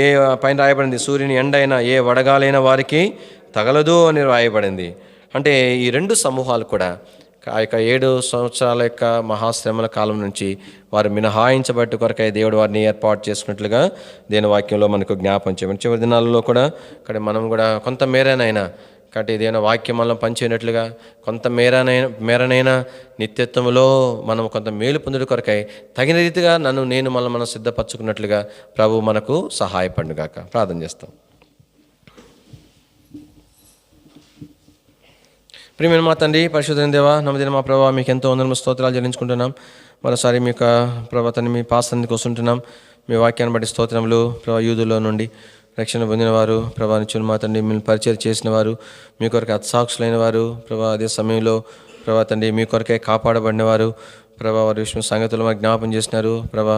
ఏ పైన రాయబడింది? సూర్యుని ఎండ అయినా ఏ వడగాలైన వారికి తగలదు అని రాయబడింది. అంటే ఈ రెండు సమూహాలు కూడా ఆ యొక్క 7 సంవత్సరాల యొక్క మహాశ్రమల కాలం నుంచి వారు మినహాయించబట్టి కొరకై దేవుడు వారిని ఏర్పాటు చేసుకున్నట్లుగా దేని వాక్యంలో మనకు జ్ఞాపం చేయమని. చివరి దినాలలో కూడా ఇక్కడ మనం కూడా కొంత మేరనైనా కాబట్టి ఏదైనా వాక్యం మనం పనిచేయనట్లుగా కొంత మేరనైనా నిత్యత్వంలో మనం కొంత మేలు పొందుడు కొరకై తగిన రీతిగా నేను మనం సిద్ధపరచుకున్నట్లుగా ప్రభు మనకు సహాయపడుగాక. ప్రార్థన చేస్తాం. ప్రియమైన మా తండ్రి, పరిశుద్ధ దేవా, నమ్మదిన మా ప్రభావ, మీకు ఎంతో వందనము స్తోత్రాలు చెల్లించుకుంటున్నాం. మరోసారి మీ యొక్క ప్రభాతాన్ని మీ పాసన్నికి వస్తుంటున్నాం. మీ వాక్యాన్ని బట్టి స్తోత్రములు. ప్రభా, యూదుల్లో నుండి రక్షణ పొందిన వారు, ప్రభా నిత్యుని మా తండ్రి మిమ్మల్ని పరిచయం చేసిన వారు, మీ కొరకు అత్సాక్షులైన వారు, ప్రభా అదే సమయంలో ప్రభా తండ్రి మీ కొరకే కాపాడబడిన వారు, ప్రభా వారి విషయం సంగతులు మాకు జ్ఞాపం చేసినారు. ప్రభా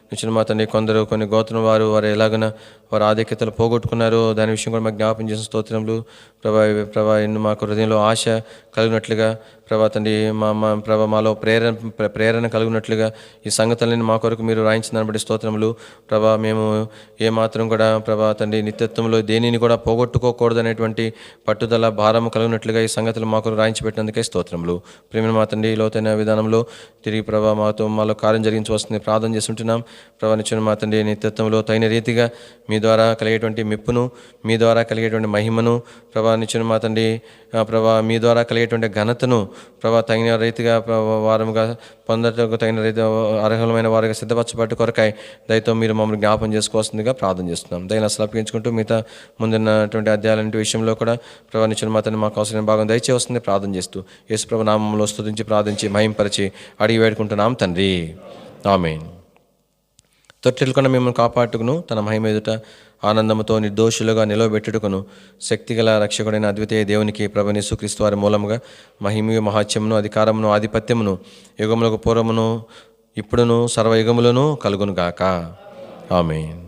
నిత్యుని మా తండ్రి కొన్ని గోత్రం వారు ఎలాగైనా వారు ఆధిక్యతలు పోగొట్టుకున్నారు, దాని విషయం కూడా మాకు జ్ఞాపం చేసిన స్తోత్రములు. ప్రభా మాకు హృదయంలో ఆశ కలిగినట్లుగా, ప్రభా తండ్రి ప్రభా మాలో ప్రేరణ కలిగినట్లుగా ఈ సంగతులను మా కొరకు మీరు రాయించిన దాన్ని బట్టి స్తోత్రములు. ప్రభా మేము ఏమాత్రం కూడా ప్రభా తండ్రి నిత్యత్వంలో దేనిని కూడా పోగొట్టుకోకూడదు అనేటువంటి పట్టుదల భారము కలిగినట్లుగా ఈ సంగతులు మా కొరకు రాయించి పెట్టినందుకే స్తోత్రములు. ప్రేమ మా తండ్రి లోతైన విధానంలో తిరిగి ప్రభా మాలో కార్యం జరిగించి వస్తుంది ప్రార్థన చేస్తుంటున్నాం. ప్రభా నిత్యుని మా తండ్రి నిత్యత్వంలో తగిన రీతిగా మీ ద్వారా కలిగేటువంటి మెప్పును, మీ ద్వారా కలిగేటువంటి మహిమను, ప్రభా నిత్యుని మా తండ్రి ప్రభా మీ ద్వారా కలిగేటువంటి ఘనతను ప్రభా తగిన రీతిగా వారముగా పొందటకు తగిన రీతి అర్హులమైన వారిగా సిద్ధపరచబట్టు కొరకాయ దయతో మీరు మమ్మల్ని జ్ఞాపం చేసుకోవాల్సిందిగా ప్రార్థన చేస్తున్నాం. దయని అసలపించుకుంటూ మిగతా ముందున్నటువంటి అధ్యాయాలంటి విషయంలో కూడా ప్రభా నిత్యుని మా తండ్రి మాకు అవసరమైన భాగం దయచేస్తుంది ప్రార్థన చేస్తూ యేసు ప్రభు నామములో స్తుతించి ప్రార్థించి మహింపరిచి అడిగి వేడుకుంటున్నాం తండ్రి. ఆమేన్. తొట్టెలుకొని మిమ్మల్ని కాపాడుకును, తన మహిమ ఎదుట ఆనందముతో నిర్దోషులుగా నిలవబెట్టుటకును శక్తిగల రక్షకుడైన అద్వితీయ దేవునికి ప్రభువైన యేసుక్రీస్తు వారి మూలముగా మహిమయు మహాత్యమును అధికారమును ఆధిపత్యమును యుగములకు పూర్వమును ఇప్పుడును సర్వయుగములను కలుగును గాక. ఆమేన్.